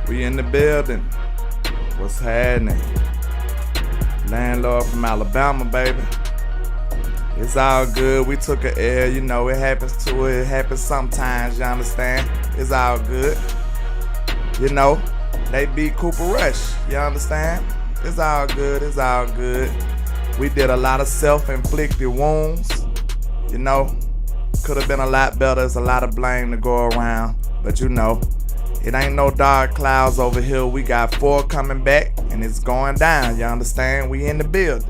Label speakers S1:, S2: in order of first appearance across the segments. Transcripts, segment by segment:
S1: We in the building. What's happening? Landlord from Alabama, baby. It's all good. We took a L, you know, it happens to it. It happens sometimes, you understand? It's all good. You know, they beat Cooper Rush, you understand? It's all good, it's all good. We did a lot of self-inflicted wounds, you know. Could have been a lot better. There's a lot of blame to go around. But you know, it ain't no dark clouds over here. We got 4 coming back, and it's going down, you understand? We in the building.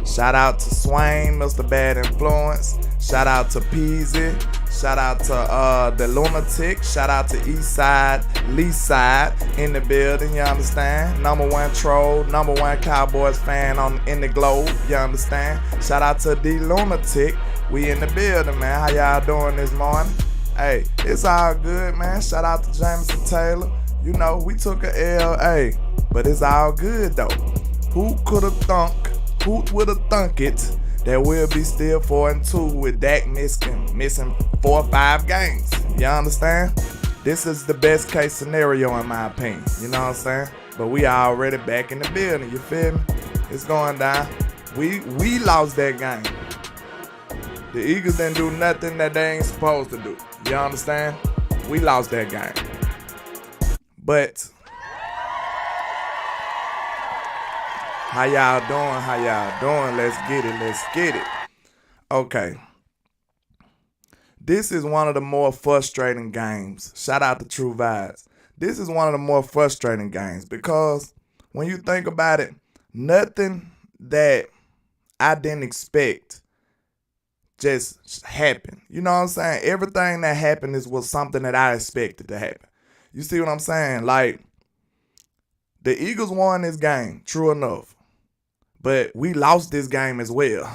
S1: Shout out to Swain, Mr. Bad Influence. Shout out to Peasy. Shout out to the Lunatic. Shout out to Eastside, Lee Side in the building, you understand? #1 troll, #1 Cowboys fan in the globe, you understand? Shout out to the Lunatic. We in the building, man. How y'all doing this morning? Hey, it's all good, man. Shout out to Jameson Taylor. You know, we took a L, hey, but it's all good though. Who would have thunk it that we'll be still 4-2 with Dak missing 4 or 5 games? You understand? This is the best case scenario in my opinion. You know what I'm saying? But we already back in the building. You feel me? It's going down. We lost that game. The Eagles didn't do nothing that they ain't supposed to do. You understand? We lost that game. But how y'all doing? How y'all doing? Let's get it. Let's get it. Okay. This is one of the more frustrating games. Shout out to True Vibes. This is one of the more frustrating games because when you think about it, nothing that I didn't expect just happened. You know what I'm saying? Everything that happened was something that I expected to happen. You see what I'm saying? Like, the Eagles won this game, true enough. But we lost this game as well.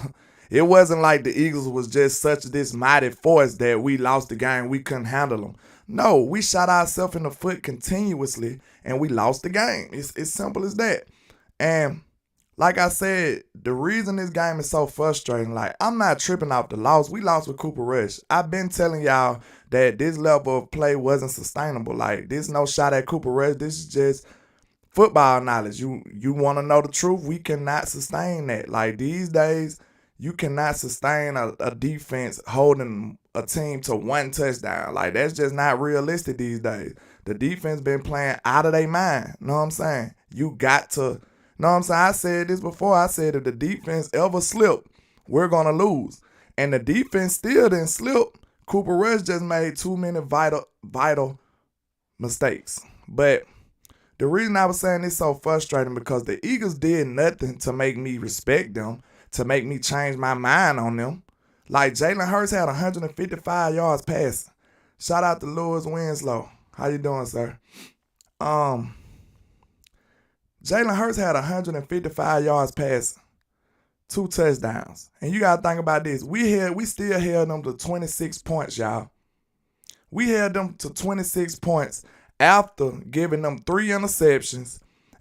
S1: It wasn't like the Eagles was just such this mighty force that we lost the game, we couldn't handle them. No, we shot ourselves in the foot continuously and we lost the game. It's simple as that. And like I said, the reason this game is so frustrating, like, I'm not tripping off the loss. We lost with Cooper Rush. I've been telling y'all that this level of play wasn't sustainable. Like, there's no shot at Cooper Rush. This is just football knowledge. You want to know the truth? We cannot sustain that. Like, these days, you cannot sustain a defense holding a team to 1 touchdown. Like, that's just not realistic these days. The defense been playing out of their mind. Know what I'm saying? You got to... Know what I'm saying? I said this before. I said if the defense ever slip, we're going to lose. And the defense still didn't slip. Cooper Rush just made too many vital mistakes. But the reason I was saying this so frustrating because the Eagles did nothing to make me respect them, to make me change my mind on them. Like, Jalen Hurts had 155 yards passing. Shout out to Lewis Winslow. How you doing, sir? Jalen Hurts had 155 yards passing, 2 touchdowns. And you got to think about this. We still held them to 26 points, y'all. We held them to 26 points after giving them 3 interceptions.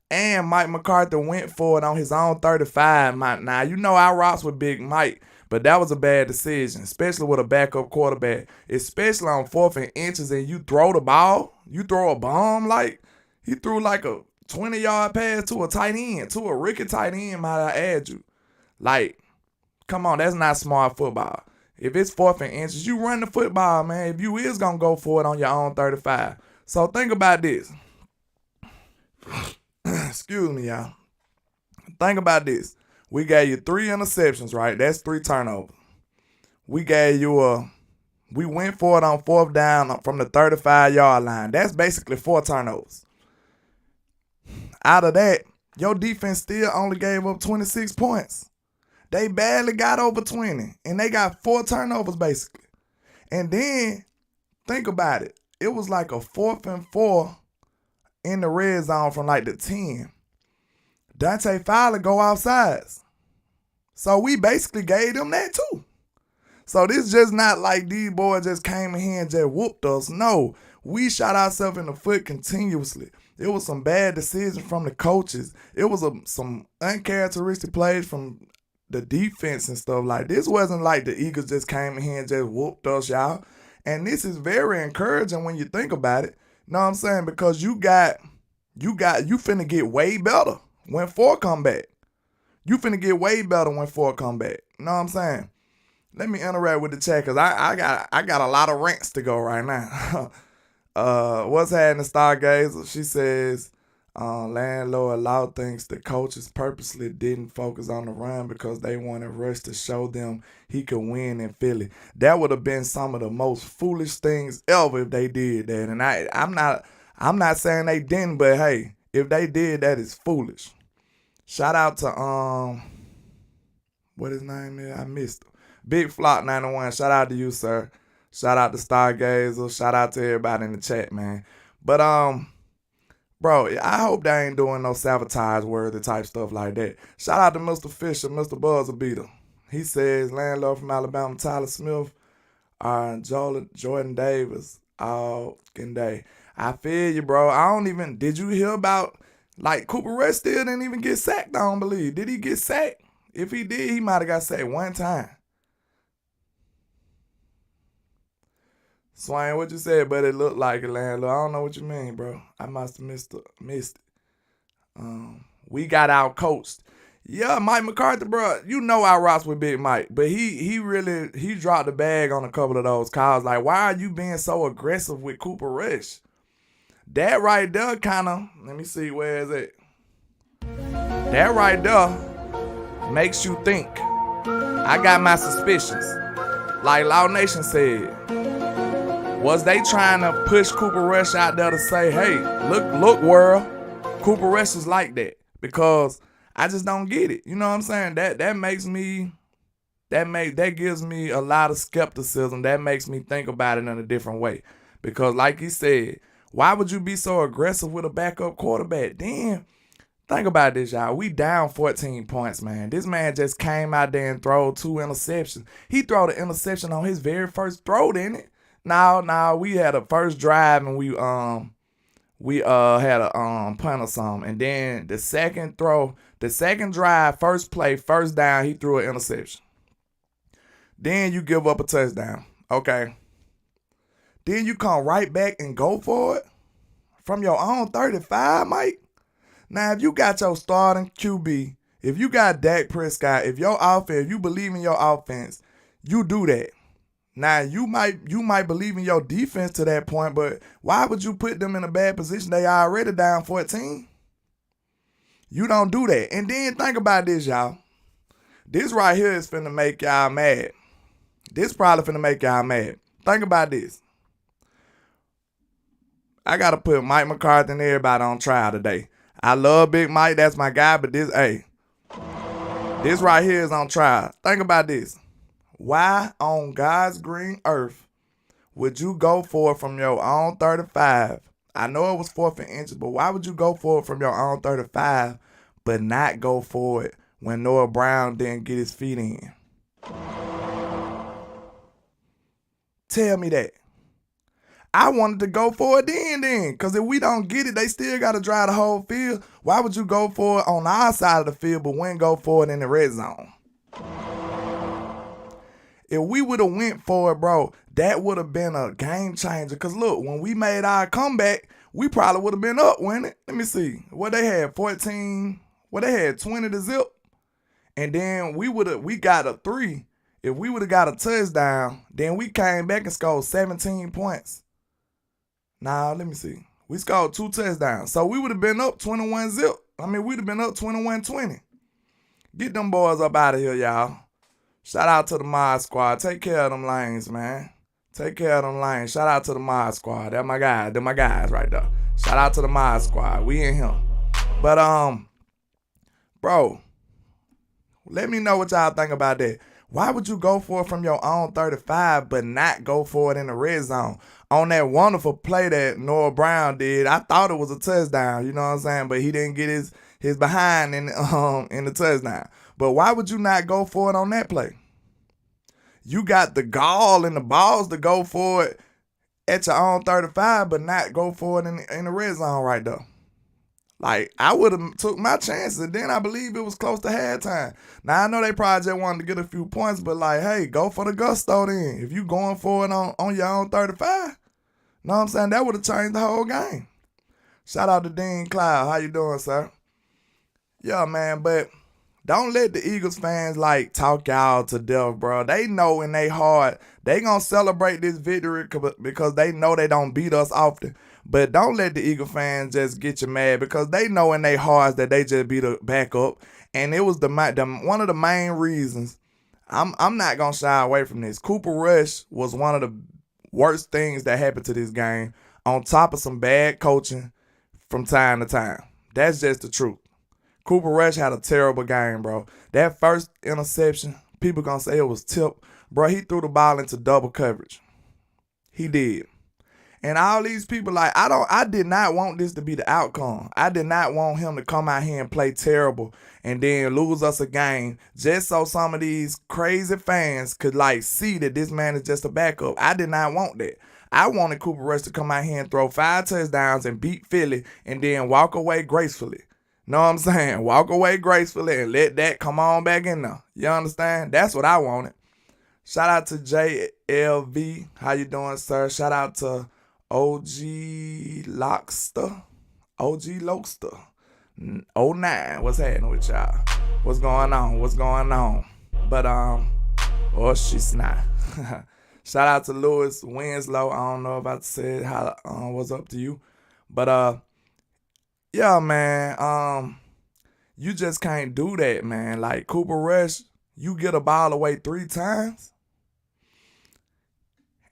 S1: And Mike McCarthy went for it on his own 35. Now, you know I rocks with Big Mike, but that was a bad decision, especially with a backup quarterback, especially on 4th and inches and you throw the ball, you throw a bomb. Like, he threw like a 20-yard pass to a tight end, to a rookie tight end, might I add you. Like, come on, that's not smart football. If it's 4th and inches, you run the football, man. If you is going to go for it on your own 35. So think about this. Excuse me, y'all. Think about this. We gave you 3 interceptions, right? That's 3 turnovers. We went for it on 4th down from the 35-yard line. That's basically 4 turnovers. Out of that, your defense still only gave up 26 points. They barely got over 20, and they got 4 turnovers basically. And then, think about it. It was like a 4th and 4 in the red zone from like the 10. Dante Fowler go outside. So we basically gave them that too. So this just not like these boys just came in here and just whooped us. No, we shot ourselves in the foot continuously. It was some bad decisions from the coaches. It was some uncharacteristic plays from the defense and stuff. Like, this wasn't like the Eagles just came in here and just whooped us, y'all. And this is very encouraging when you think about it. Know what I'm saying? Because you got You finna get way better when 4 come back. You finna get way better when 4 come back. You know what I'm saying? Let me interact with the chat because I got a lot of rants to go right now. What's happening, Stargazer? She says, Landlord Law thinks the coaches purposely didn't focus on the run because they wanted Rush to show them he could win in Philly. That would have been some of the most foolish things ever if they did that. And I'm not saying they didn't, but hey, if they did, that is foolish. Shout out to what his name is? I missed him. Big Flock 91. Shout out to you, sir. Shout out to Stargazer. Shout out to everybody in the chat, man. But bro, I hope they ain't doing no sabotage worthy type stuff like that. Shout out to Mr. Fisher, Mr. Buzzer Beater. He says Landlord from Alabama, Tyler Smith, Jordan Davis, all day. I feel you, bro. Did you hear about, like, Cooper Rush still didn't even get sacked, I don't believe. Did he get sacked? If he did, he might have got sacked one time. Swain, what you said, but it looked like it, Landlord. I don't know what you mean, bro. I must have missed it. We got out coached. Yeah, Mike McCarthy, bro. You know I rocks with Big Mike, but he dropped the bag on a couple of those calls. Like, why are you being so aggressive with Cooper Rush? That right there kind of, let me see, where is it? That right there makes you think. I got my suspicions. Like Law Nation said, was they trying to push Cooper Rush out there to say, hey, look, world, Cooper Rush is like that? Because I just don't get it. You know what I'm saying? That gives me a lot of skepticism. That makes me think about it in a different way. Because like he said, why would you be so aggressive with a backup quarterback? Damn. Think about this, y'all. We down 14 points, man. This man just came out there and threw 2 interceptions. He threw the interception on his very first throw, didn't it? Now we had a first drive and we had a punt or something. And then the second drive, first play, first down, he threw an interception. Then you give up a touchdown. Okay. Then you come right back and go for it from your own 35, Mike. Now, if you got your starting QB, if you got Dak Prescott, if you believe in your offense, you do that. Now, you might believe in your defense to that point, but why would you put them in a bad position? They already down 14. You don't do that. And then think about this, y'all. This right here is finna make y'all mad. This probably finna make y'all mad. Think about this. I got to put Mike McCarthy and everybody on trial today. I love Big Mike. That's my guy. But this right here is on trial. Think about this. Why on God's green earth would you go for it from your own 35? I know it was 4th and inches, but why would you go for it from your own 35 but not go for it when Noah Brown didn't get his feet in? Tell me that. I wanted to go for it then. Because if we don't get it, they still got to drive the whole field. Why would you go for it on our side of the field but wouldn't go for it in the red zone? If we would have went for it, bro, that would have been a game changer. Because look, when we made our comeback, we probably would have been up, wouldn't it? Let me see. What they had, 14. They had 20 to zip. And then we got a 3. If we would have got a touchdown, then we came back and scored 17 points. Now, let me see. We scored 2 touchdowns. So we would have been up 21 zip. We'd have been up 21-20. Get them boys up out of here, y'all. Shout out to the Mod Squad. Take care of them lanes, man. Take care of them lanes. Shout out to the Mod Squad. They're my guys. They're my guys right there. Shout out to the Mod Squad. We in here. But, bro, let me know what y'all think about that. Why would you go for it from your own 35 but not go for it in the red zone? On that wonderful play that Noah Brown did, I thought it was a touchdown, you know what I'm saying? But he didn't get his behind in the touchdown. But why would you not go for it on that play? You got the gall and the balls to go for it at your own 35 but not go for it in the red zone right there. Like, I would have took my chances, and then I believe it was close to halftime. Now, I know they probably just wanted to get a few points, but like, hey, go for the gusto then. If you going for it on your own 35, know what I'm saying? That would have changed the whole game. Shout out to Dean Cloud. How you doing, sir? Yeah, man, but don't let the Eagles fans like talk y'all to death, bro. They know in they heart they gonna celebrate this victory because they know they don't beat us often. But don't let the Eagle fans just get you mad because they know in their hearts that they just beat a backup, and it was the one of the main reasons. I'm not gonna shy away from this. Cooper Rush was one of the worst things that happened to this game, on top of some bad coaching from time to time. That's just the truth. Cooper Rush had a terrible game, bro. That first interception, people gonna say it was tipped. Bro, he threw the ball into double coverage. He did. And all these people, like, I did not want this to be the outcome. I did not want him to come out here and play terrible and then lose us a game just so some of these crazy fans could, like, see that this man is just a backup. I did not want that. I wanted Cooper Rush to come out here and throw 5 touchdowns and beat Philly and then walk away gracefully. Know what I'm saying? Walk away gracefully and let that come on back in there. You understand? That's what I wanted. Shout out to JLV. How you doing, sir? Shout out to OG Lockster. OG Lokester. 09. What's happening with y'all? What's going on? What's going on? But, oh, she's not. Shout out to Lewis Winslow. I don't know if I said how what's up to you. But, yeah, man, you just can't do that, man. Like, Cooper Rush, you get a ball away 3 times.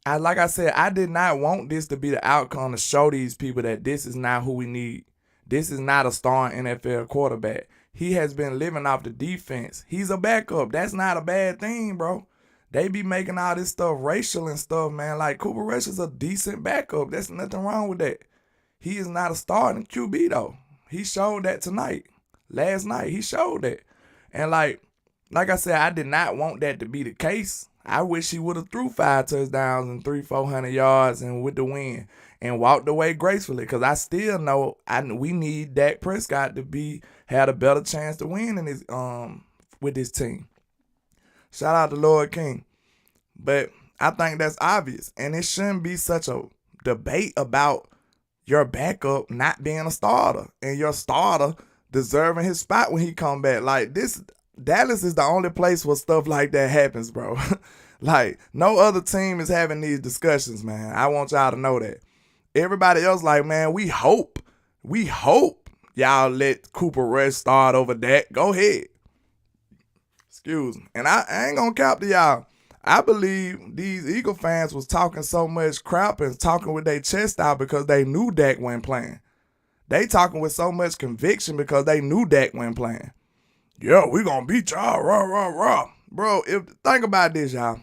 S1: Like I said, I did not want this to be the outcome to show these people that this is not who we need. This is not a starting NFL quarterback. He has been living off the defense. He's a backup. That's not a bad thing, bro. They be making all this stuff racial and stuff, man. Like, Cooper Rush is a decent backup. There's nothing wrong with that. He is not a starting QB, though. He showed that tonight. Last night, he showed that. And like I said, I did not want that to be the case. I wish he would have threw 5 touchdowns and 300-400 yards and with the win and walked away gracefully, because I still know we need Dak Prescott to had a better chance to win in his with this team. Shout out to Lord King. But I think that's obvious, and it shouldn't be such a debate about your backup not being a starter and your starter deserving his spot when he come back. Like, this, Dallas is the only place where stuff like that happens, bro. Like, no other team is having these discussions, man. I want y'all to know that. Everybody else like, man, we hope y'all let Cooper Rush start over that. Go ahead. Excuse me. And I ain't gonna cap to y'all. I believe these Eagle fans was talking so much crap and talking with their chest out because they knew Dak wasn't playing. They talking with so much conviction because they knew Dak wasn't playing. Yeah, we gonna beat y'all, rah, rah, rah. Bro, think about this, y'all.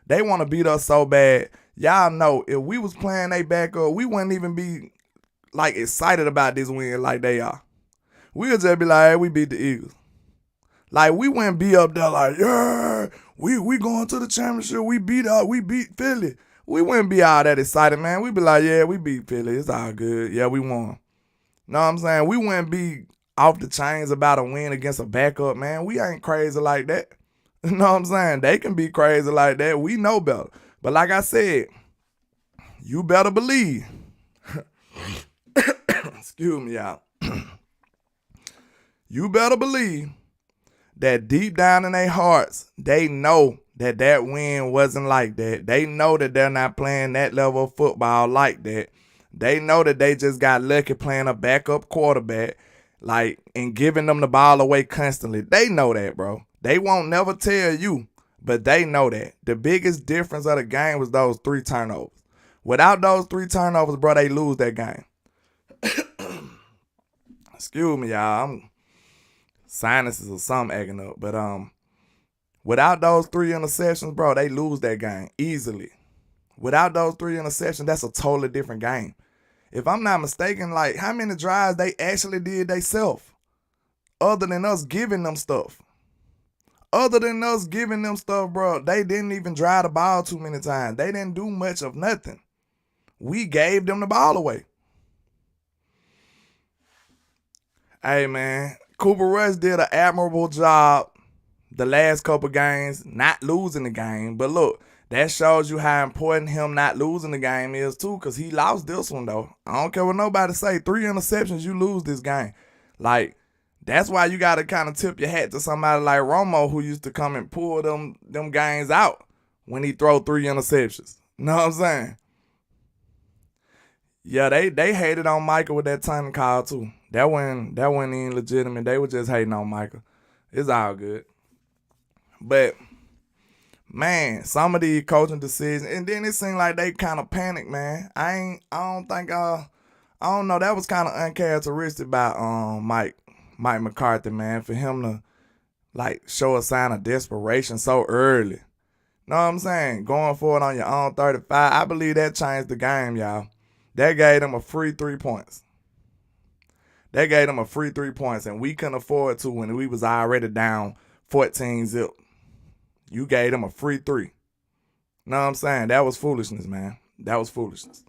S1: They want to beat us so bad. Y'all know, if we was playing they backup, we wouldn't even be, like, excited about this win like they are. We'll just be like, hey, we beat the Eagles. Like, we wouldn't be up there like, yeah, we going to the championship. We beat Philly. We wouldn't be all that excited, man. We'd be like, yeah, we beat Philly. It's all good. Yeah, we won. Know what I'm saying? We wouldn't be off the chains about a win against a backup, man. We ain't crazy like that. You know what I'm saying? They can be crazy like that. We know better. But like I said, you better believe. Excuse me, y'all. You better believe that deep down in their hearts, they know that win wasn't like that. They know that they're not playing that level of football like that. They know that they just got lucky playing a backup quarterback, like, and giving them the ball away constantly. They know that, bro. They won't never tell you, but they know that. The biggest difference of the game was those 3 turnovers. Without those 3 turnovers, bro, they lose that game. Excuse me, y'all. I'm sinuses or something acting up. But without those 3 interceptions, bro, they lose that game easily. Without those 3 interceptions, that's a totally different game. If I'm not mistaken, like, how many drives they actually did themselves? Other than us giving them stuff. Other than us giving them stuff, bro, they didn't even drive the ball too many times. They didn't do much of nothing. We gave them the ball away. Hey, man, Cooper Rush did an admirable job the last couple games, not losing the game. But look, that shows you how important him not losing the game is too, because he lost this one though. I don't care what nobody say. 3 interceptions, you lose this game. Like, that's why you got to kind of tip your hat to somebody like Romo, who used to come and pull them games out when he throw 3 interceptions. You know what I'm saying? Yeah, they hated on Michael with that timing call too. That wasn't even legitimate. They were just hating on Michael. It's all good. But man, some of these coaching decisions, and then it seemed like they kind of panicked, man. I don't know. That was kind of uncharacteristic by Mike McCarthy, man, for him to like show a sign of desperation so early. Know what I'm saying? Going for it on your own 35. I believe that changed the game, y'all. That gave them a free 3 points. That gave them a free 3 points, and we couldn't afford to when we was already down 14-0. You gave them a free 3. Know what I'm saying? That was foolishness, man. That was foolishness.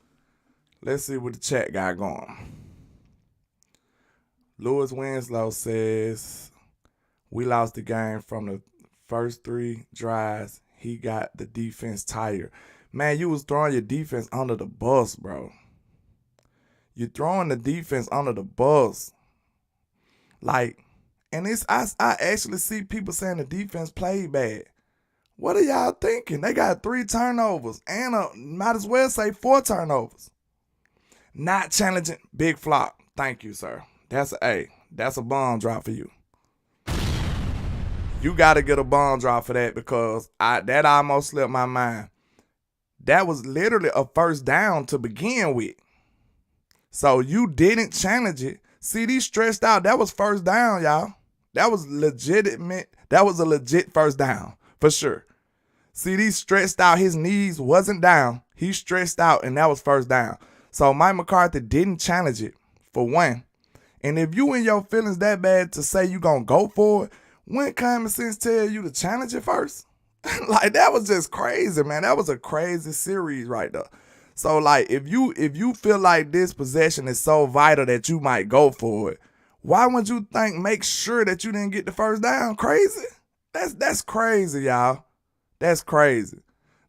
S1: Let's see what the chat got going. Lewis Winslow says, we lost the game from the first 3 drives. He got the defense tired. Man, you was throwing your defense under the bus, bro. You're throwing the defense under the bus. Like, and I actually see people saying the defense played bad. What are y'all thinking? They got 3 turnovers and might as well say 4 turnovers. Not challenging. Big flop. Thank you, sir. That's a bomb drop for you. You got to get a bomb drop for that, because that almost slipped my mind. That was literally a first down to begin with. So you didn't challenge it. CD stretched out. That was first down, y'all. That was legitimate. That was a legit first down for sure. CD stretched out. His knees wasn't down. He stretched out, and that was first down. So Mike McCarthy didn't challenge it, for one. And if you in your feelings that bad to say you gonna go for it, wouldn't common sense tell you to challenge it first? Like, that was just crazy, man. That was a crazy series right there. So, like, if you feel like this possession is so vital that you might go for it, why would you make sure that you didn't get the first down? Crazy? That's crazy, y'all. That's crazy.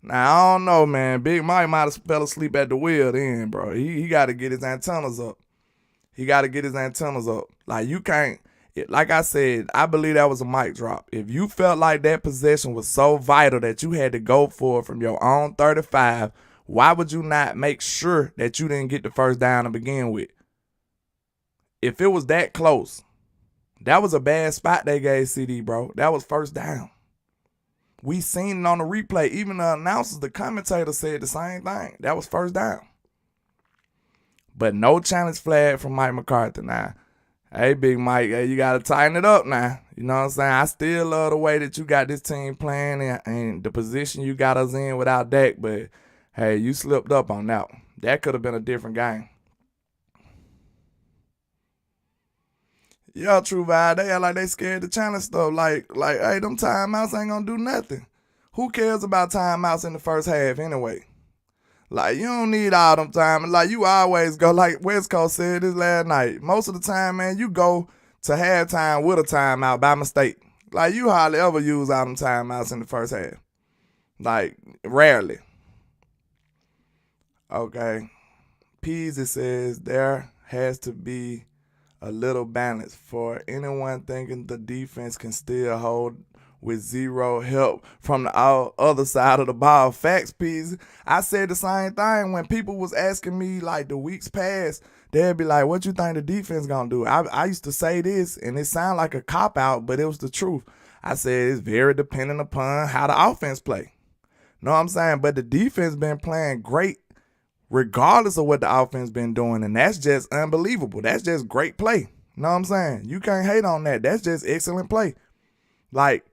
S1: Now, I don't know, man. Big Mike might have fell asleep at the wheel then, bro. He got to get his antennas up. Like, you can't. Like I said, I believe that was a mic drop. If you felt like that possession was so vital that you had to go for it from your own 35, why would you not make sure that you didn't get the first down to begin with? If it was that close, that was a bad spot they gave CD, bro. That was first down. We seen it on the replay. Even the announcers, the commentator said the same thing. That was first down. But no challenge flag from Mike McCarthy now. Hey, Big Mike, hey, you got to tighten it up now. You know what I'm saying? I still love the way that you got this team playing and the position you got us in without Dak, but, hey, you slipped up on that one. That could have been a different game. Yeah, True Vibe, they act like they scared to challenge stuff. Like, hey, them timeouts ain't going to do nothing. Who cares about timeouts in the first half anyway? Like, you don't need all them time. Like, you always go, like West Coast said this last night. Most of the time, man, you go to halftime with a timeout by mistake. Like, you hardly ever use all them timeouts in the first half. Like, rarely. Okay. Peasy says there has to be a little balance for anyone thinking the defense can still hold with zero help from the other side of the ball. Facts, Peasy. I said the same thing when people was asking me, like, the weeks past, they'd be like, what you think the defense gonna do? I used to say this, and it sounded like a cop-out, but it was the truth. I said it's very dependent upon how the offense play. Know what I'm saying? But the defense been playing great regardless of what the offense been doing, and that's just unbelievable. That's just great play. Know what I'm saying? You can't hate on that. That's just excellent play. Like,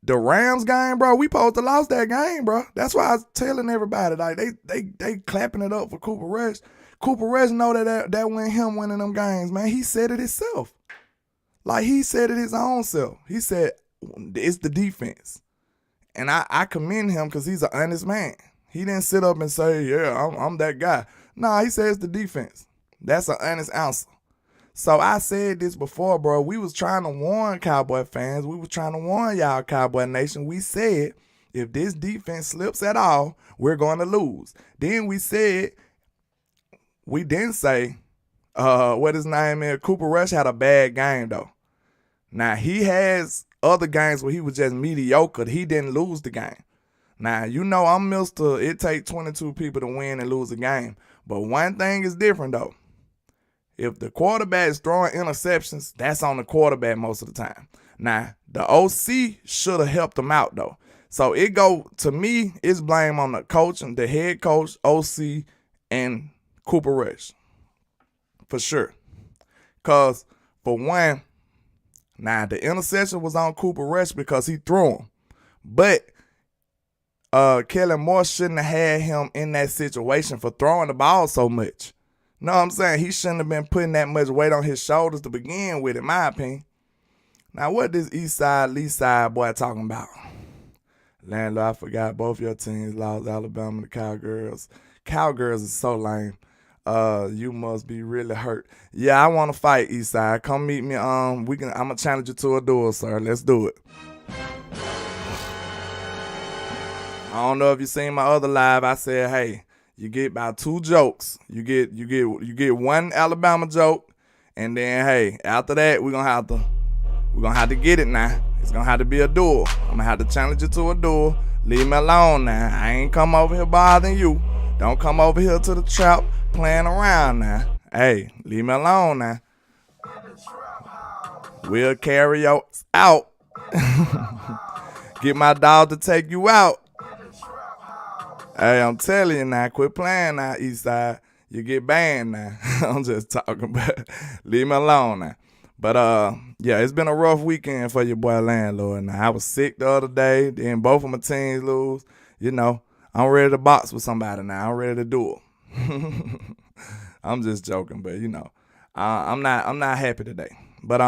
S1: the Rams game, bro, we supposed to lost that game, bro. That's why I was telling everybody, like, they clapping it up for Cooper Rush. Cooper Rush know that wasn't him winning them games, man. He said it himself. Like, he said it his own self. He said, it's the defense. And I commend him because he's an honest man. He didn't sit up and say, yeah, I'm that guy. Nah, he said it's the defense. That's an honest answer. So I said this before, bro. We was trying to warn Cowboy fans. We was trying to warn y'all, Cowboy Nation. We said if this defense slips at all, we're going to lose. Then we didn't say, what his name is, Cooper Rush had a bad game, though. Now, he has other games where he was just mediocre. He didn't lose the game. Now, you know I'm Mr. It takes 22 people to win and lose a game. But one thing is different, though. If the quarterback is throwing interceptions, that's on the quarterback most of the time. Now, the OC should have helped him out, though. So to me, it's blame on the coach and the head coach, OC, and Cooper Rush. For sure. Because, for one, now the interception was on Cooper Rush because he threw him. But Kellen Moore shouldn't have had him in that situation for throwing the ball so much. Know what I'm saying? He shouldn't have been putting that much weight on his shoulders to begin with, in my opinion. Now, what this East Side, Lee Side boy talking about? Landlord, I forgot both your teams lost, Alabama, the Cowgirls. Cowgirls is so lame. You must be really hurt. Yeah, I want to fight, East Side. Come meet me. I'm gonna challenge you to a duel, sir. Let's do it. I don't know if you seen my other live. I said, hey, you get about 2 jokes. You get one Alabama joke, and then hey, after that we're gonna have to get it now. It's gonna have to be a duel. I'm gonna have to challenge you to a duel. Leave me alone now. I ain't come over here bothering you. Don't come over here to the trap playing around now. Hey, leave me alone now. We'll carry you out. Get my dog to take you out. Hey, I'm telling you now, quit playing now, Eastside. You get banned now. I'm just talking about leave me alone now. But yeah, it's been a rough weekend for your boy Landlord. Now, I was sick the other day, then both of my teams lose. You know, I'm ready to box with somebody now. I'm ready to duel. I'm just joking, but you know, I'm not happy today. But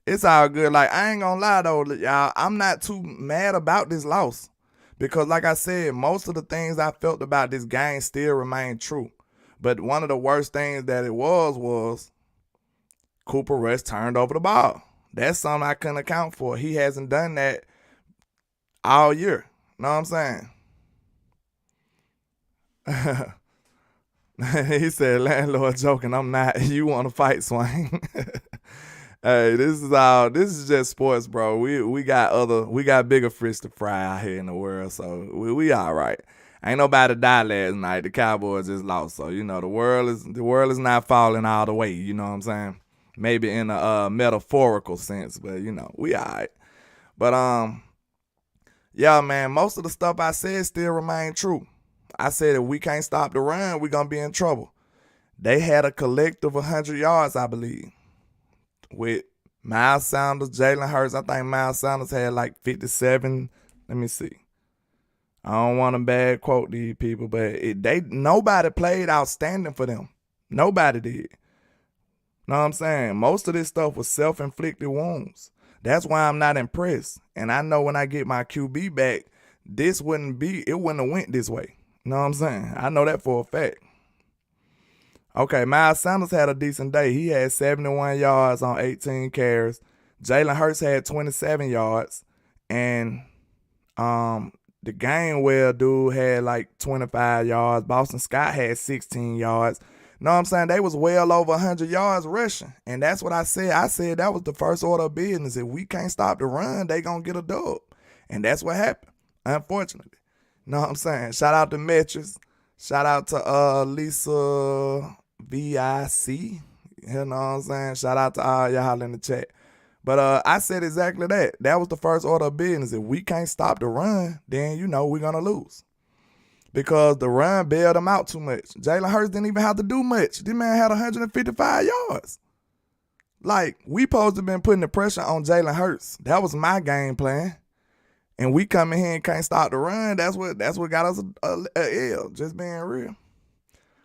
S1: it's all good. Like, I ain't gonna lie though, y'all, I'm not too mad about this loss. Because like I said, most of the things I felt about this game still remain true. But one of the worst things that it was Cooper Rush turned over the ball. That's something I couldn't account for. He hasn't done that all year. Know what I'm saying? He said, Landlord joking, I'm not. You want to fight, Swain? Hey, this is just sports, bro. We got bigger fish to fry out here in the world, so we all right. Ain't nobody died last night. The Cowboys just lost, so you know the world is not falling all the way. You know what I'm saying? Maybe in a metaphorical sense, but you know we all right. But yeah, man, most of the stuff I said still remain true. I said if we can't stop the run, we're gonna be in trouble. They had a collective 100 yards, I believe, with Miles Sanders, Jalen Hurts. I think Miles Sanders had like 57. Let me see. I don't want to bad quote these people, but nobody played outstanding for them. Nobody did. Know what I'm saying? Most of this stuff was self-inflicted wounds. That's why I'm not impressed. And I know when I get my QB back, it wouldn't have went this way. Know what I'm saying? I know that for a fact. Okay, Miles Sanders had a decent day. He had 71 yards on 18 carries. Jalen Hurts had 27 yards. And the Gainwell dude had like 25 yards. Boston Scott had 16 yards. Know what I'm saying? They was well over 100 yards rushing. And that's what I said. I said that was the first order of business. If we can't stop the run, they going to get a dub. And that's what happened, unfortunately. Know what I'm saying? Shout out to Metrics. Shout out to Lisa VIC. You know what I'm saying? Shout out to all y'all in the chat. But I said exactly that. That was the first order of business. If we can't stop the run, then you know we're going to lose. Because the run bailed them out too much. Jalen Hurts didn't even have to do much. This man had 155 yards. Like, we supposed to have been putting the pressure on Jalen Hurts. That was my game plan. And we come in here and can't stop the run. That's what got us a L. Just being real.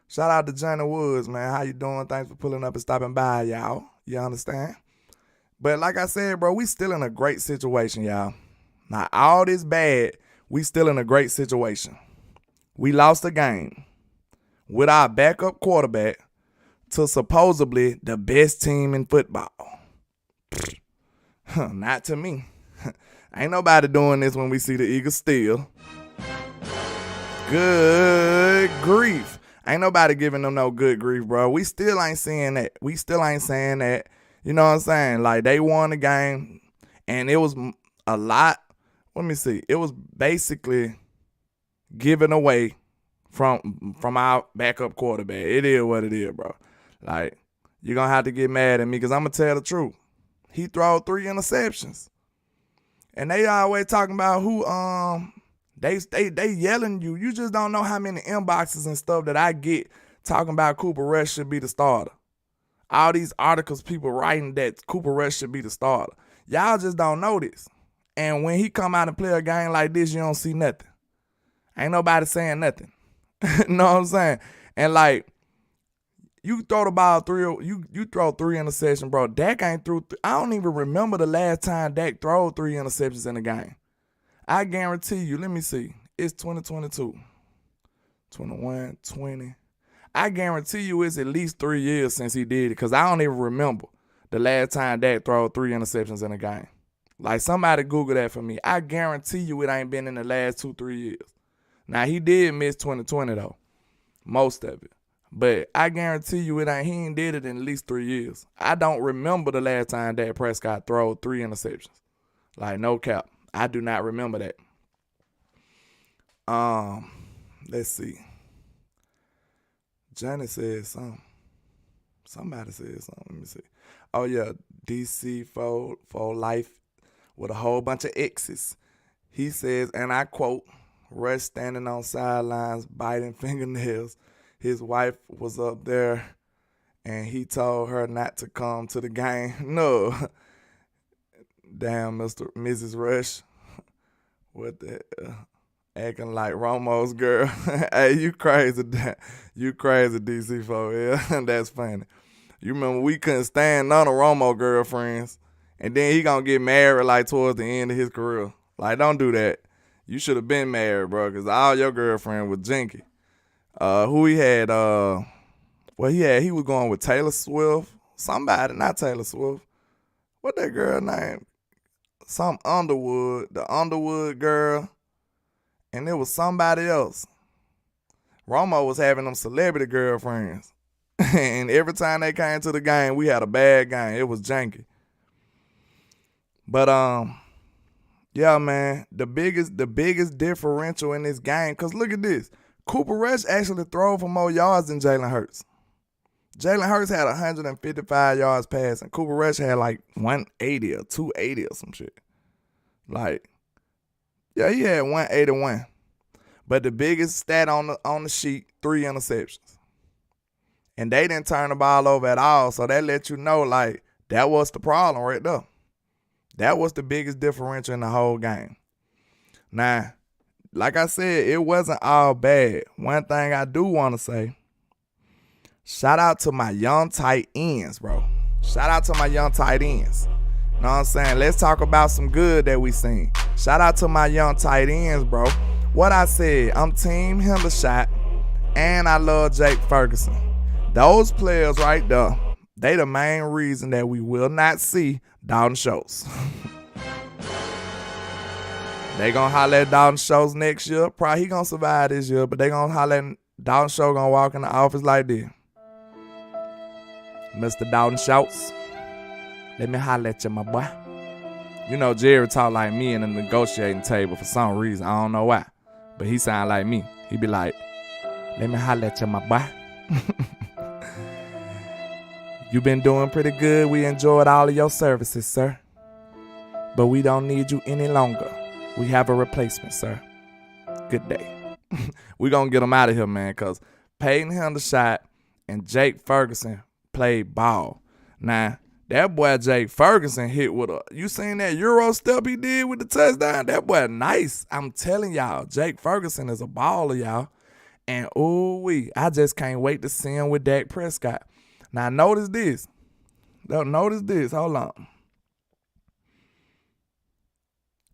S1: Shout out to Johnny Woods, man. How you doing? Thanks for pulling up and stopping by, y'all. You understand? But like I said, bro, we still in a great situation, y'all. Now, all this bad, we still in a great situation. We lost a game with our backup quarterback to supposedly the best team in football. Not to me. Ain't nobody doing this when we see the Eagles steal. Good grief. Ain't nobody giving them no good grief, bro. We still ain't seeing that. We still ain't saying that. You know what I'm saying? Like, they won the game, and it was a lot. Let me see. It was basically given away from our backup quarterback. It is what it is, bro. Like, you're going to have to get mad at me because I'm going to tell the truth. He threw 3 interceptions. And they always talking about who they yelling you. You just don't know how many inboxes and stuff that I get talking about Cooper Rush should be the starter. All these articles, people writing that Cooper Rush should be the starter. Y'all just don't know this. And when he come out and play a game like this, you don't see nothing. Ain't nobody saying nothing. Know what I'm saying? And like, you throw the ball you throw 3 interceptions, bro. Dak ain't threw. I don't even remember the last time Dak threw 3 interceptions in a game. I guarantee you, let me see. It's 2022. 21, 20. I guarantee you it's at least 3 years since he did it because I don't even remember the last time Dak threw 3 interceptions in a game. Like, somebody Google that for me. I guarantee you it ain't been in the last 2-3 years. Now, he did miss 2020, though. Most of it. But I guarantee you he ain't did it in at least 3 years. I don't remember the last time Dak Prescott threw 3 interceptions. Like, no cap. I do not remember that. Let's see. Johnny said something. Somebody said something. Let me see. Oh, yeah. DC for life with a whole bunch of X's. He says, and I quote, Rush standing on sidelines, biting fingernails. His wife was up there, and he told her not to come to the game. No. Damn, Mrs. Rush. What the acting like Romo's girl. Hey, you crazy. You crazy, DC4. Yeah, that's funny. You remember we couldn't stand none of Romo girlfriends, and then he gonna get married like towards the end of his career. Like, don't do that. You should have been married, bro, because all your girlfriend was jinky. Who he had? He was going with Taylor Swift. Somebody, not Taylor Swift. What that girl name? Some Underwood. The Underwood girl. And it was somebody else. Romo was having them celebrity girlfriends. And every time they came to the game, we had a bad game. It was janky. But yeah, man, the biggest differential in this game, because look at this. Cooper Rush actually threw for more yards than Jalen Hurts. Jalen Hurts had 155 yards passing. Cooper Rush had like 180 or 280 or some shit. Like, yeah, he had 181. But the biggest stat on the sheet, 3 interceptions. And they didn't turn the ball over at all, so that let you know, like, that was the problem right there. That was the biggest differential in the whole game. Now, like I said, it wasn't all bad. One thing I do want to say, shout out to my young tight ends, bro. Shout out to my young tight ends. Know what I'm saying? Let's talk about some good that we seen. Shout out to my young tight ends, bro. What I said, I'm Team Hendershot, and I love Jake Ferguson. Those players right there, they the main reason that we will not see Dalton Schultz. They gonna holler at Dalton Schultz next year. Probably he gonna survive this year, but they gonna holler at Dalton Schultz gonna walk in the office like this. Mr. Dalton Schultz, let me holler at you, my boy. You know, Jerry talk like me in the negotiating table for some reason. I don't know why. But he sound like me. He be like, let me holler at you, my boy. You been doing pretty good. We enjoyed all of your services, sir. But we don't need you any longer. We have a replacement, sir. Good day. We gonna get him out of here, man, because Peyton Hendershot and Jake Ferguson played ball. Now, that boy Jake Ferguson hit with you seen that Euro step he did with the touchdown? That boy nice. I'm telling y'all, Jake Ferguson is a baller, y'all. And I just can't wait to see him with Dak Prescott. Now, notice this. Hold on.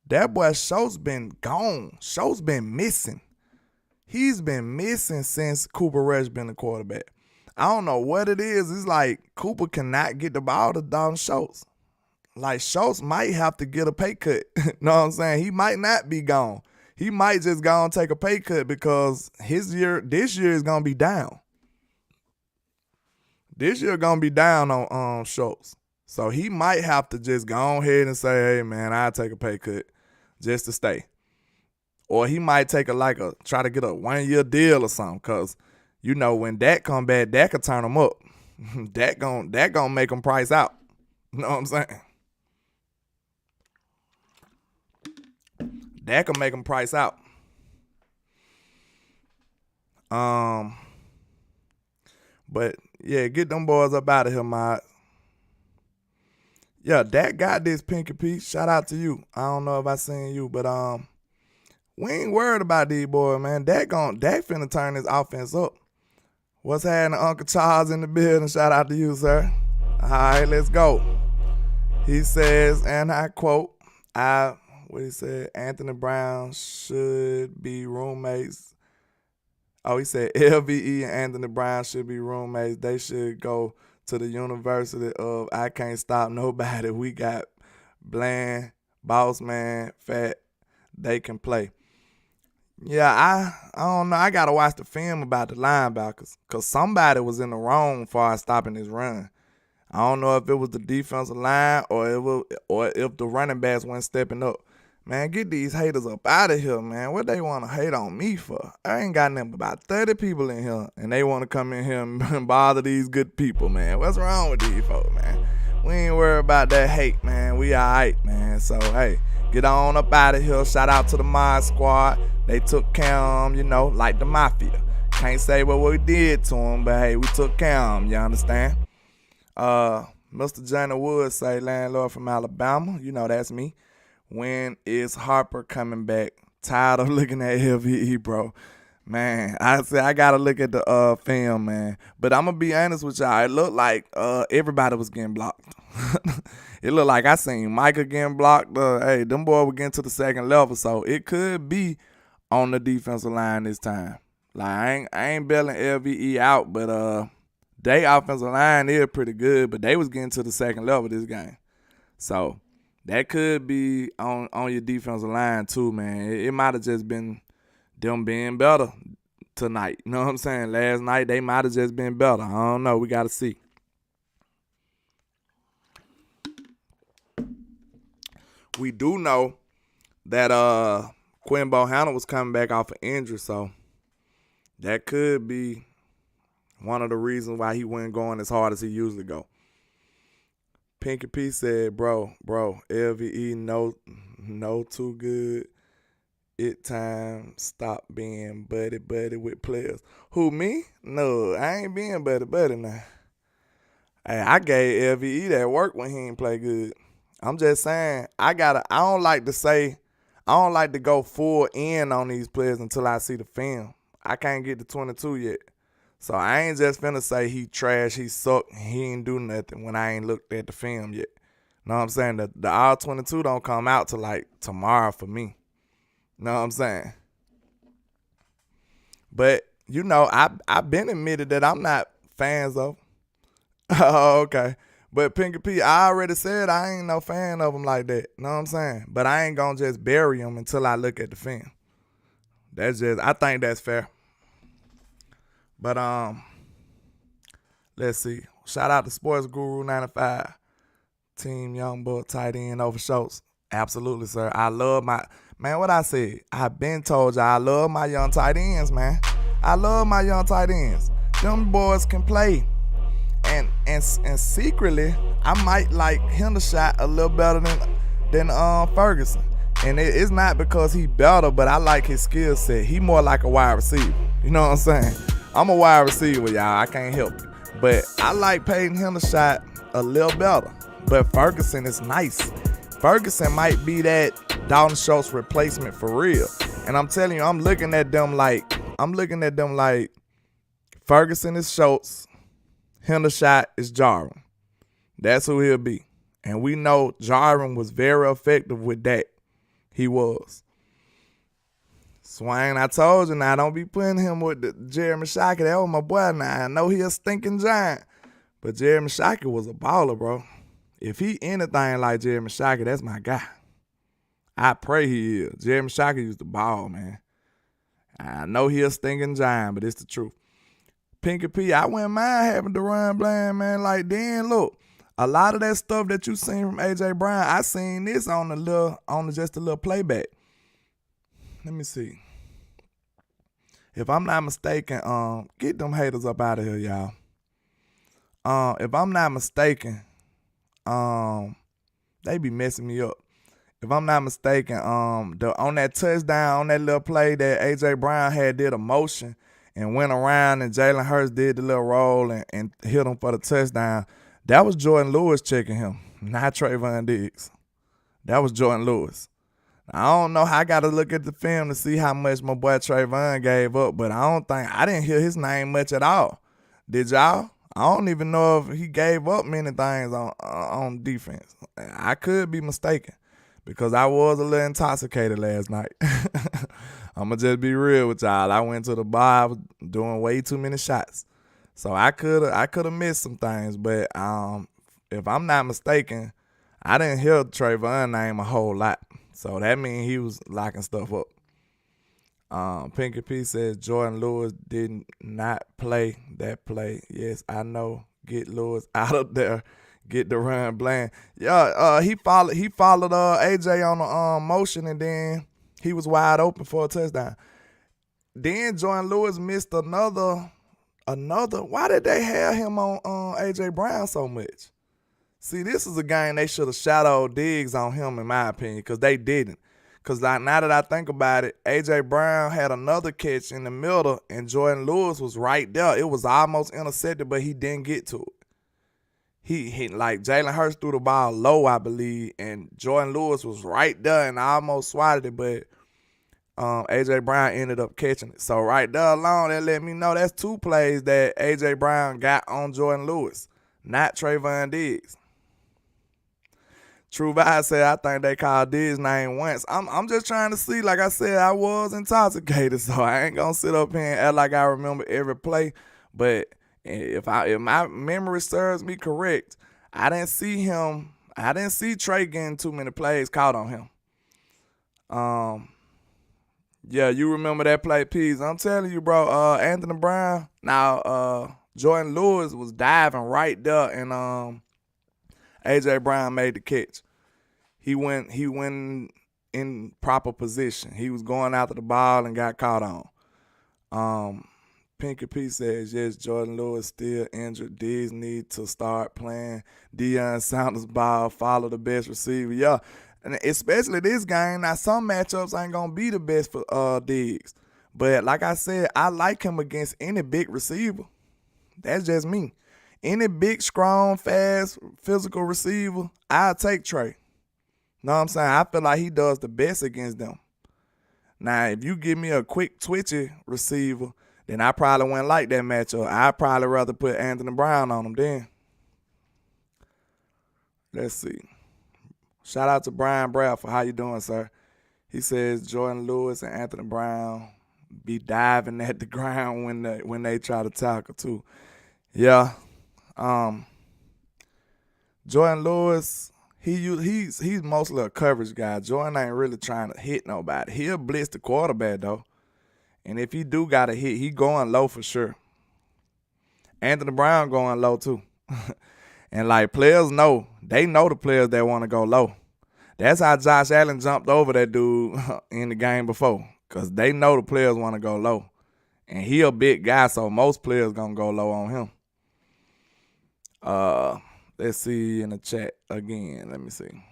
S1: That boy Schultz been gone. Schultz been missing. He's been missing since Cooper Rush been the quarterback. I don't know what it is. It's like Cooper cannot get the ball to Dalton Schultz. like Schultz might have to get a pay cut. Know what I'm saying? He might not be gone. He might just go and take a pay cut because this year is gonna be down. This year gonna be down on Schultz. So he might have to just go ahead and say, hey man, I'll take a pay cut just to stay. Or he might take try to get a 1-year deal or something. Cause you know when Dak come back, Dak could turn him up. Dak gonna make him price out. You know what I'm saying? That can make them price out. But yeah, get them boys up out of here, Mod. Yeah, Dak got this, Pinky P. Shout out to you. I don't know if I seen you, but we ain't worried about these boys, man. Dak finna turn this offense up. What's happening, Uncle Charles in the building? Shout out to you, sir. All right, let's go. He says, and I quote, what he said, Anthony Brown should be roommates. Oh, he said LVE and Anthony Brown should be roommates. They should go to the University of I Can't Stop Nobody. We got Bland, Boss Man, Fat. They can play. Yeah, I don't know. I got to watch the film about the linebackers because somebody was in the wrong for stopping this run. I don't know if it was the defensive line or if the running backs weren't stepping up. Man, get these haters up out of here, man. What they want to hate on me for? I ain't got nothing but about 30 people in here, and they want to come in here and bother these good people, man. What's wrong with these folks, man? We ain't worried about that hate, man. We all right, man. So, hey, get on up out of here. Shout out to the Mod Squad. They took Cam, like the Mafia. Can't say what we did to them, but, hey, we took Cam, you understand? Mr. Johnny Woods say, Landlord from Alabama. That's me. When is Harper coming back? Tired of looking at LVE, bro. Man, I got to look at the film, man. But I'm going to be honest with y'all. It looked like everybody was getting blocked. It looked like I seen Micah getting blocked. Hey, them boys were getting to the second level. So it could be on the defensive line this time. Like, I ain't bailing LVE out, but they offensive line is pretty good. But they was getting to the second level this game. So that could be on your defensive line too, man. It might have just been them being better tonight. You know what I'm saying? Last night, they might have just been better. I don't know. We got to see. We do know that Quinn Bohanna was coming back off an injury, so that could be one of the reasons why he wasn't going as hard as he usually go. Pinky P said, bro, LVE no too good. It time stop being buddy with players. Who, me? No, I ain't being buddy now. Hey, I gave LVE that work when he ain't play good. I'm just saying, I don't like to go full in on these players until I see the film. I can't get to 22 yet. So I ain't just finna say he trash, he suck, he ain't do nothing when I ain't looked at the film yet. Know what I'm saying? The all-22 don't come out till like tomorrow for me. Know what I'm saying? But, I've been admitted that I'm not fans of him. Oh, okay. But Pinky P, I already said I ain't no fan of him like that. Know what I'm saying? But I ain't gonna just bury him until I look at the film. I think that's fair. But let's see. Shout out to Sports Guru 95. Team Young Bull tight end over Schultz. Absolutely, sir. I love what I said. I've been told y'all I love my young tight ends, man. I love my young tight ends. Them boys can play. And secretly, I might like Hendershot a little better than Ferguson. And it's not because he better, but I like his skill set. He more like a wide receiver. You know what I'm saying? I'm a wide receiver, y'all. I can't help it. But I like Peyton Hendershot a little better. But Ferguson is nice. Ferguson might be that Dalton Schultz replacement for real. And I'm telling you, I'm looking at them like Ferguson is Schultz, Hendershot is Jarwin. That's who he'll be. And we know Jarwin was very effective with that. He was. Swain, I told you now, don't be putting him with the Jeremy Shockey. That was my boy now. I know he a stinking giant. But Jeremy Shockey was a baller, bro. If he anything like Jeremy Shockey, that's my guy. I pray he is. Jeremy Shockey used to ball, man. I know he a stinking giant, but it's the truth. Pinky P, I wouldn't mind having DaRon Bland, man. Like, then look, a lot of that stuff that you seen from AJ Brown, I seen this on just a little playback. Let me see. If I'm not mistaken, get them haters up out of here, y'all. If I'm not mistaken, they be messing me up. If I'm not mistaken, on that touchdown, on that little play that AJ Brown did a motion and went around, and Jalen Hurts did the little roll and hit him for the touchdown. That was Jordan Lewis checking him, not Trayvon Diggs. That was Jordan Lewis. I don't know. I got to look at the film to see how much my boy Trayvon gave up, but I didn't hear his name much at all. Did y'all? I don't even know if he gave up many things on defense. I could be mistaken because I was a little intoxicated last night. I'm going to just be real with y'all. I went to the bar, I was doing way too many shots. So I could have missed some things, but if I'm not mistaken, I didn't hear Trayvon's name a whole lot. So that means he was locking stuff up. Pinky P says Jordan Lewis did not play that play. Yes, I know. Get Lewis out of there. Get DaRon Bland. Yeah, he followed AJ on the motion, and then he was wide open for a touchdown. Then Jordan Lewis missed another. Why did they have him on AJ Brown so much? See, this is a game they should have shadowed Diggs on him, in my opinion, because they didn't. Because now that I think about it, A.J. Brown had another catch in the middle, and Jordan Lewis was right there. It was almost intercepted, but he didn't get to it. He like Jalen Hurts threw the ball low, I believe, and Jordan Lewis was right there and almost swatted it, but A.J. Brown ended up catching it. So right there alone, that let me know that's two plays that A.J. Brown got on Jordan Lewis, not Trayvon Diggs. True Vibe said, I think they called Diggs' name once. I'm just trying to see. Like I said, I was intoxicated, so I ain't going to sit up here and act like I remember every play. But if my memory serves me correct, I didn't see Trey getting too many plays caught on him. Yeah, you remember that play, Peas. I'm telling you, bro, Anthony Brown. Now, Jordan Lewis was diving right there, and A.J. Brown made the catch. He went in proper position. He was going after the ball and got caught on. Pinky P says, yes, Jordan Lewis still injured. Diggs need to start playing Deion Sanders ball, follow the best receiver. Yeah, and especially this game. Now, some matchups ain't going to be the best for Diggs. But like I said, I like him against any big receiver. That's just me. Any big, strong, fast, physical receiver, I'll take Trey. Know what I'm saying? I feel like he does the best against them. Now, if you give me a quick, twitchy receiver, then I probably wouldn't like that matchup. I'd probably rather put Anthony Brown on him then. Let's see. Shout out to Brian Bradford. How you doing, sir? He says Jordan Lewis and Anthony Brown be diving at the ground when they try to tackle too. Yeah. Jordan Lewis, he's mostly a coverage guy. Jordan ain't really trying to hit nobody. He'll blitz the quarterback though. And if he do got a hit, he going low for sure. Anthony Brown going low too. And like players know, they know the players that want to go low. That's how Josh Allen jumped over that dude in the game before. Because they know the players want to go low. And he a big guy, so most players going to go low on him. Let's see in the chat again. Let me see.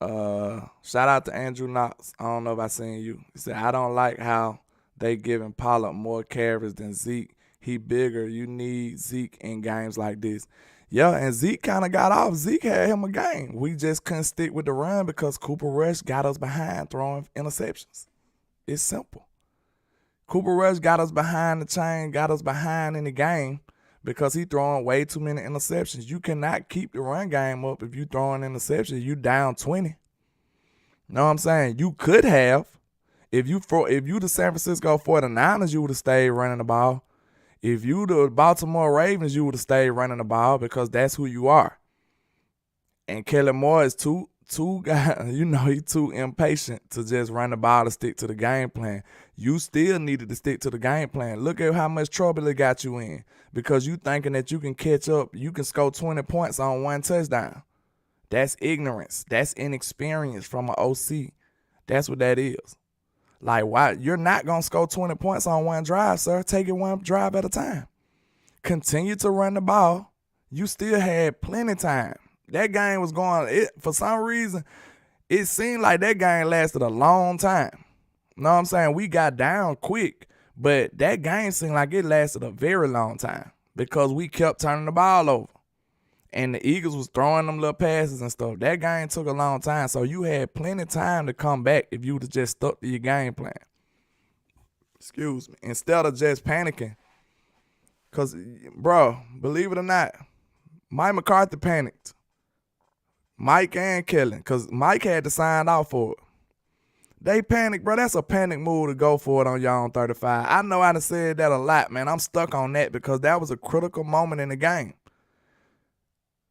S1: Shout out to Andrew Knox. I don't know if I seen you. He said, I don't like how they giving Pollard more carries than Zeke. He bigger. You need Zeke in games like this. Yeah, and Zeke kind of got off. Zeke had him a game. We just couldn't stick with the run because Cooper Rush got us behind throwing interceptions. It's simple. Cooper Rush got us behind the chain, got us behind in the game because he throwing way too many interceptions. You cannot keep the run game up if you throwing interceptions. You down 20. Know what I'm saying? You could have. If you the San Francisco 49ers, you would have stayed running the ball. If you the Baltimore Ravens, you would have stayed running the ball because that's who you are. And Kellen Moore is too guy, he too impatient to just run the ball to stick to the game plan. You still needed to stick to the game plan. Look at how much trouble it got you in because you thinking that you can catch up, you can score 20 points on one touchdown. That's ignorance. That's inexperience from an OC. That's what that is. Like, why? You're not going to score 20 points on one drive, sir. Take it one drive at a time. Continue to run the ball. You still had plenty of time. That game was going, for some reason, it seemed like that game lasted a long time. You know what I'm saying? We got down quick, but that game seemed like it lasted a very long time because we kept turning the ball over. And the Eagles was throwing them little passes and stuff. That game took a long time, so you had plenty of time to come back if you would have just stuck to your game plan. Excuse me. Instead of just panicking. Because, bro, believe it or not, Mike McCarthy panicked. Mike and Kellen, because Mike had to sign out for it. They panicked, bro. That's a panic move to go for it on your own 35. I know I done said that a lot, man. I'm stuck on that because that was a critical moment in the game.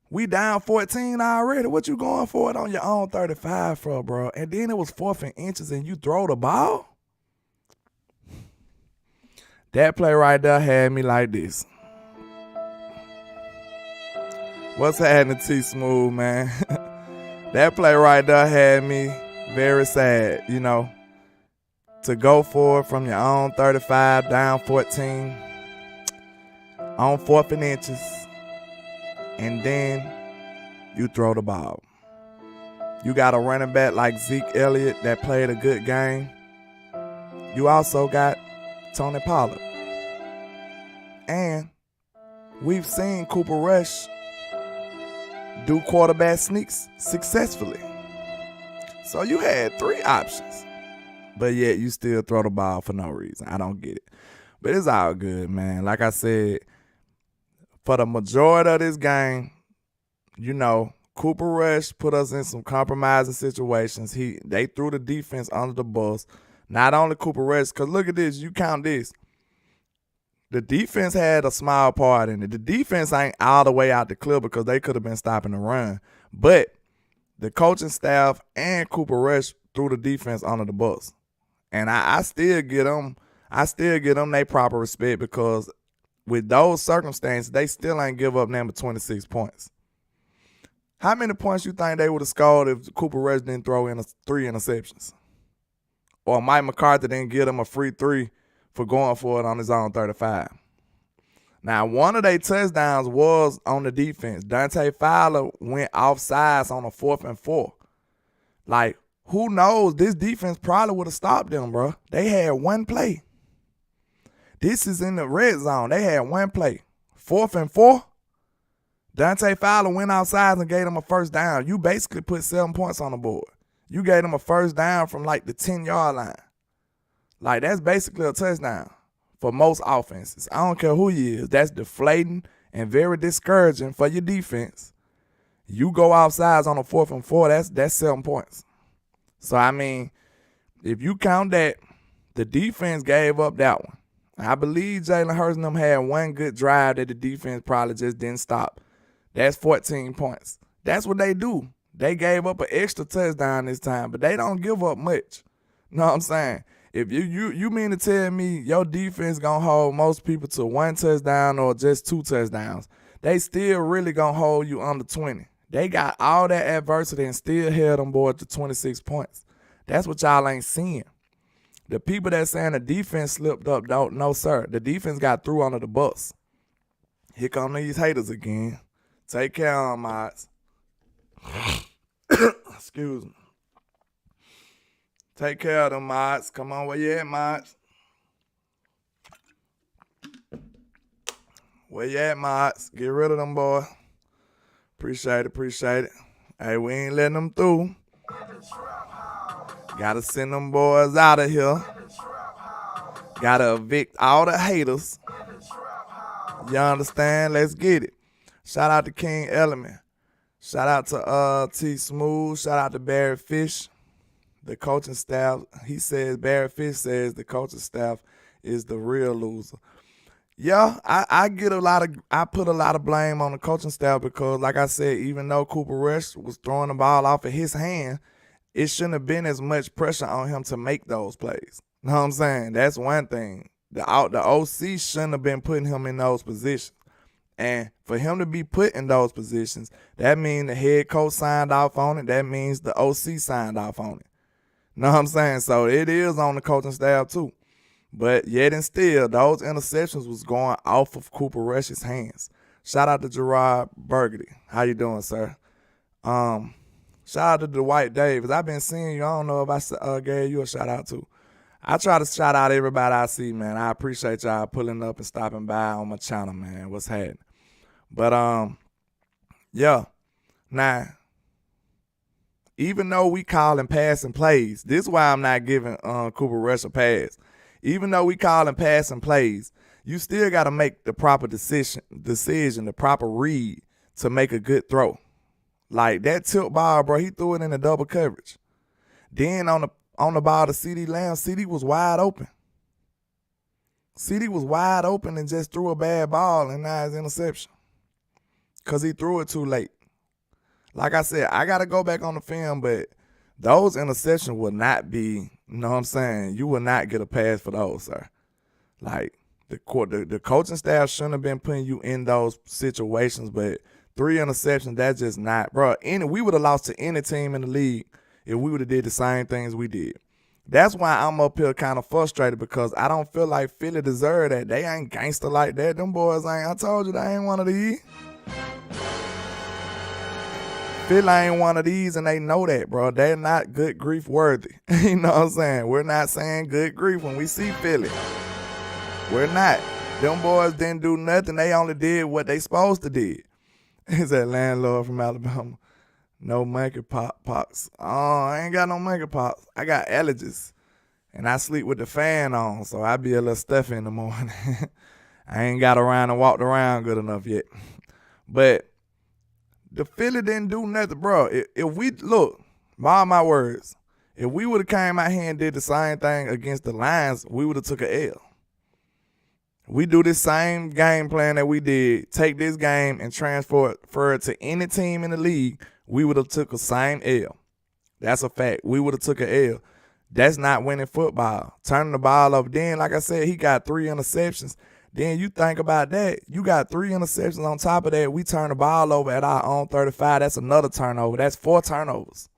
S1: We down 14 already. What you going for it on your own 35 for, bro? And then it was 4th and inches and you throw the ball? That play right there had me like this. What's happening, T-Smooth, man? That play right there had me very sad, to go for it from your own 35, down 14, on 4th and inches, and then you throw the ball. You got a running back like Zeke Elliott that played a good game. You also got Tony Pollard. And we've seen Cooper Rush do quarterback sneaks successfully. So you had 3 options. But yet you still throw the ball for no reason. I don't get it. But it's all good, man. Like I said, for the majority of this game, Cooper Rush put us in some compromising situations. They threw the defense under the bus. Not only Cooper Rush, because look at this. You count this. The defense had a small part in it. The defense ain't all the way out the clip because they could have been stopping the run. But the coaching staff and Cooper Rush threw the defense under the bus. And I still get them their proper respect because with those circumstances, they still ain't give up number 26 points. How many points you think they would have scored if Cooper Rush didn't throw in 3 interceptions? Or Mike McCarthy didn't give them a free 3 for going for it on his own 35. Now, one of their touchdowns was on the defense. Dante Fowler went offsides on a 4th and 4. Like, who knows? This defense probably would have stopped them, bro. They had one play. This is in the red zone. They had one play. 4th and 4. Dante Fowler went outside and gave them a first down. You basically put 7 points on the board. You gave them a first down from like the 10-yard line. Like, that's basically a touchdown for most offenses. I don't care who you is. That's deflating and very discouraging for your defense. You go outside on a 4th and 4, that's 7 points. So, I mean, if you count that, the defense gave up that one. I believe Jalen Hurts and them had one good drive that the defense probably just didn't stop. That's 14 points. That's what they do. They gave up an extra touchdown this time, but they don't give up much. You know what I'm saying? If you mean to tell me your defense gonna hold most people to 1 touchdown or just 2 touchdowns, they still really gonna hold you under 20. They got all that adversity and still held them boys to 26 points. That's what y'all ain't seeing. The people that saying the defense slipped up, don't know, sir. The defense got through under the bus. Here come these haters again. Take care of them, mods. Excuse me. Take care of them, mods. Come on, where you at, mods? Where you at, mods? Get rid of them, boy. Appreciate it. Hey, we ain't letting them through. Gotta send them boys out of here. Gotta evict all the haters. You understand? Let's get it. Shout out to King Element. Shout out to T Smooth. Shout out to Barry Fish. The coaching staff, Barry Fish says the coaching staff is the real loser. Yeah, I put a lot of blame on the coaching staff because, like I said, even though Cooper Rush was throwing the ball off of his hand, it shouldn't have been as much pressure on him to make those plays. You know what I'm saying? That's one thing. The OC shouldn't have been putting him in those positions. And for him to be put in those positions, that means the head coach signed off on it. That means the OC signed off on it. You know what I'm saying? So it is on the coaching staff too. But yet and still, those interceptions was going off of Cooper Rush's hands. Shout out to Gerard Burgundy. How you doing, sir? Shout out to Dwight Davis. I've been seeing you. I don't know if I gave you a shout out too. I try to shout out everybody I see, man. I appreciate y'all pulling up and stopping by on my channel, man. What's happening? But yeah. Now, even though we calling passing plays, this is why I'm not giving Cooper Rush a pass. Even though we calling passing plays, you still got to make the proper decision, the proper read to make a good throw. Like that tilt ball, bro, he threw it in a double coverage. Then on the ball to CeeDee Lamb, CeeDee was wide open. CeeDee was wide open and just threw a bad ball, and now it's interception because he threw it too late. Like I said, I got to go back on the film, but those interceptions will not be, you know what I'm saying? You will not get a pass for those, sir. Like, the coaching staff shouldn't have been putting you in those situations, but 3 interceptions, that's just not, bro. We would have lost to any team in the league if we would have did the same things we did. That's why I'm up here kind of frustrated because I don't feel like Philly deserve that. They ain't gangster like that. Them boys ain't, I told you they ain't one of these. Philly ain't one of these, and they know that, bro. They're not good grief worthy. You know what I'm saying? We're not saying good grief when we see Philly. We're not. Them boys didn't do nothing. They only did what they supposed to did. Is that Landlord from Alabama? No monkeypox. Oh, I ain't got no monkeypox. I got allergies, and I sleep with the fan on, so I be a little stuffy in the morning. I ain't got around and walked around good enough yet. But the Philly didn't do nothing, bro. If we, look, mark my words, if we would have came out here and did the same thing against the Lions, we would have took an L. We do this same game plan that we did, take this game and transfer it to any team in the league, we would have took the same L. That's a fact. We would have took an L. That's not winning football. Turning the ball over. Then, like I said, he got 3 interceptions. Then you think about that. You got 3 interceptions on top of that. We turn the ball over at our own 35. That's another turnover. That's 4 turnovers.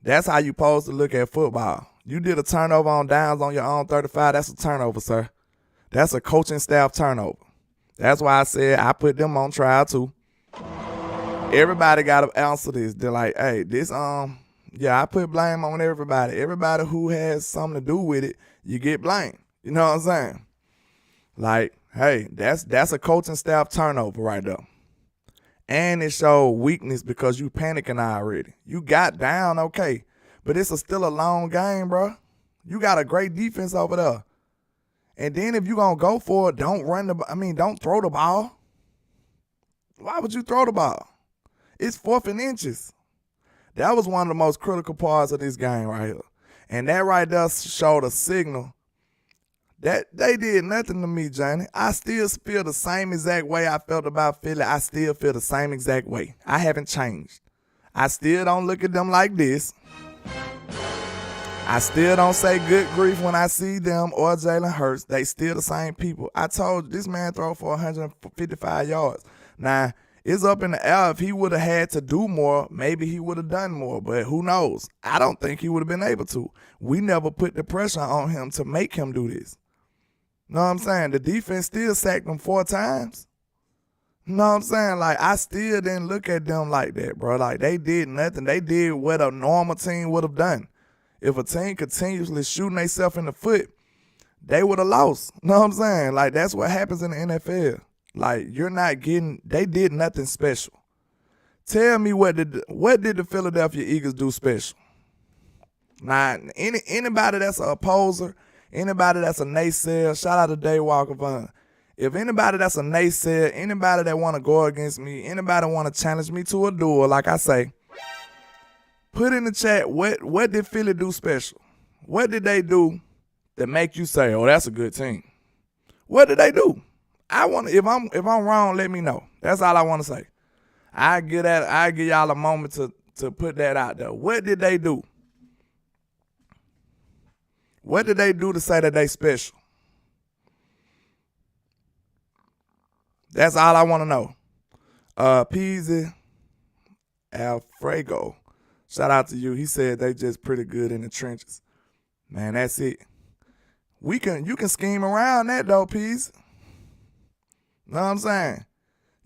S1: That's how you supposed to look at football. You did a turnover on downs on your own 35. That's a turnover, sir. That's a coaching staff turnover. That's why I said I put them on trial too. Everybody got to answer this. They're like, hey, this, yeah, I put blame on everybody. Everybody who has something to do with it, you get blamed. You know what I'm saying? Like, hey, that's a coaching staff turnover right there. And it showed weakness because you panicking already. You got down, okay. But it's still a long game, bro. You got a great defense over there. And then if you going to go for it, don't throw the ball. Why would you throw the ball? It's 4th and inches. That was one of the most critical parts of this game right here. And that right there showed a signal that they did nothing to me, Johnny. I still feel the same exact way I felt about Philly. I still feel the same exact way. I haven't changed. I still don't look at them like this. I still don't say good grief when I see them or Jalen Hurts. They still the same people. I told you, this man throw for 155 yards. Now, it's up in the air. If he would have had to do more, maybe he would have done more. But who knows? I don't think he would have been able to. We never put the pressure on him to make him do this. Know what I'm saying? The defense still sacked them 4 times. Know what I'm saying? Like, I still didn't look at them like that, bro. Like, they did nothing. They did what a normal team would have done. If a team continuously shooting themselves in the foot, they would have lost. Know what I'm saying? Like, that's what happens in the NFL. Like, they did nothing special. Tell me what did the Philadelphia Eagles do special? Now, anybody that's an opposer, anybody that's a naysayer, shout out to Dave Walker Vaughn. If anybody that's a naysayer, anybody that want to go against me, anybody want to challenge me to a duel, like I say, put in the chat, what did Philly do special? What did they do that make you say, oh, that's a good team? What did they do? I want if I'm wrong, let me know. That's all I want to say. I give y'all a moment to put that out there. What did they do? What did they do to say that they special? That's all I want to know. Peasy Alfredo, shout out to you. He said they just pretty good in the trenches. Man, that's it. You can scheme around that though, Peasy. Know what I'm saying?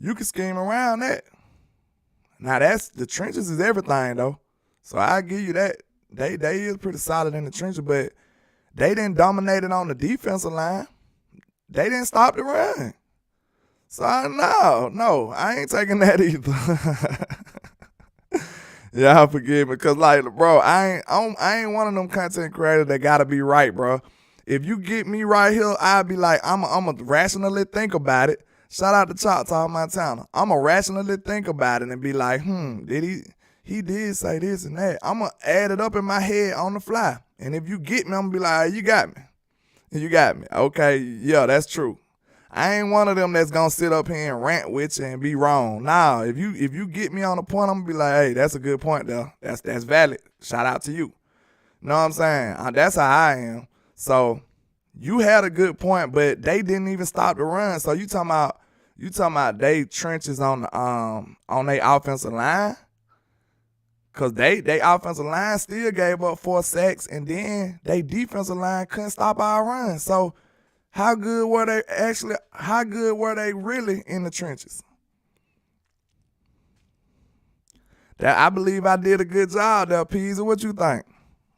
S1: You can scheme around that. Now the trenches is everything though. So I give you that. They is pretty solid in the trenches, but they didn't dominate it on the defensive line. They didn't stop the run. So no, I ain't taking that either. Y'all forgive me, cause like, bro, I ain't one of them content creators that gotta be right, bro. If you get me right here, I'll be like, I'ma rationally think about it. Shout out to Choctaw, Montana. I'ma rationally think about it and be like, did he did say this and that. I'ma add it up in my head on the fly. And if you get me, I'm gonna be like, you got me. You got me. Okay, yeah, that's true. I ain't one of them that's gonna sit up here and rant with you and be wrong. Nah, if you get me on the point, I'm gonna be like, hey, that's a good point though. That's valid. Shout out to you. Know what I'm saying? That's how I am. So you had a good point, but they didn't even stop the run. So you talking about they trenches on their offensive line? Cause they offensive line still gave up 4 sacks, and then they defensive line couldn't stop our run. So how good were they really in the trenches? That I believe I did a good job there, Peasy. What you think?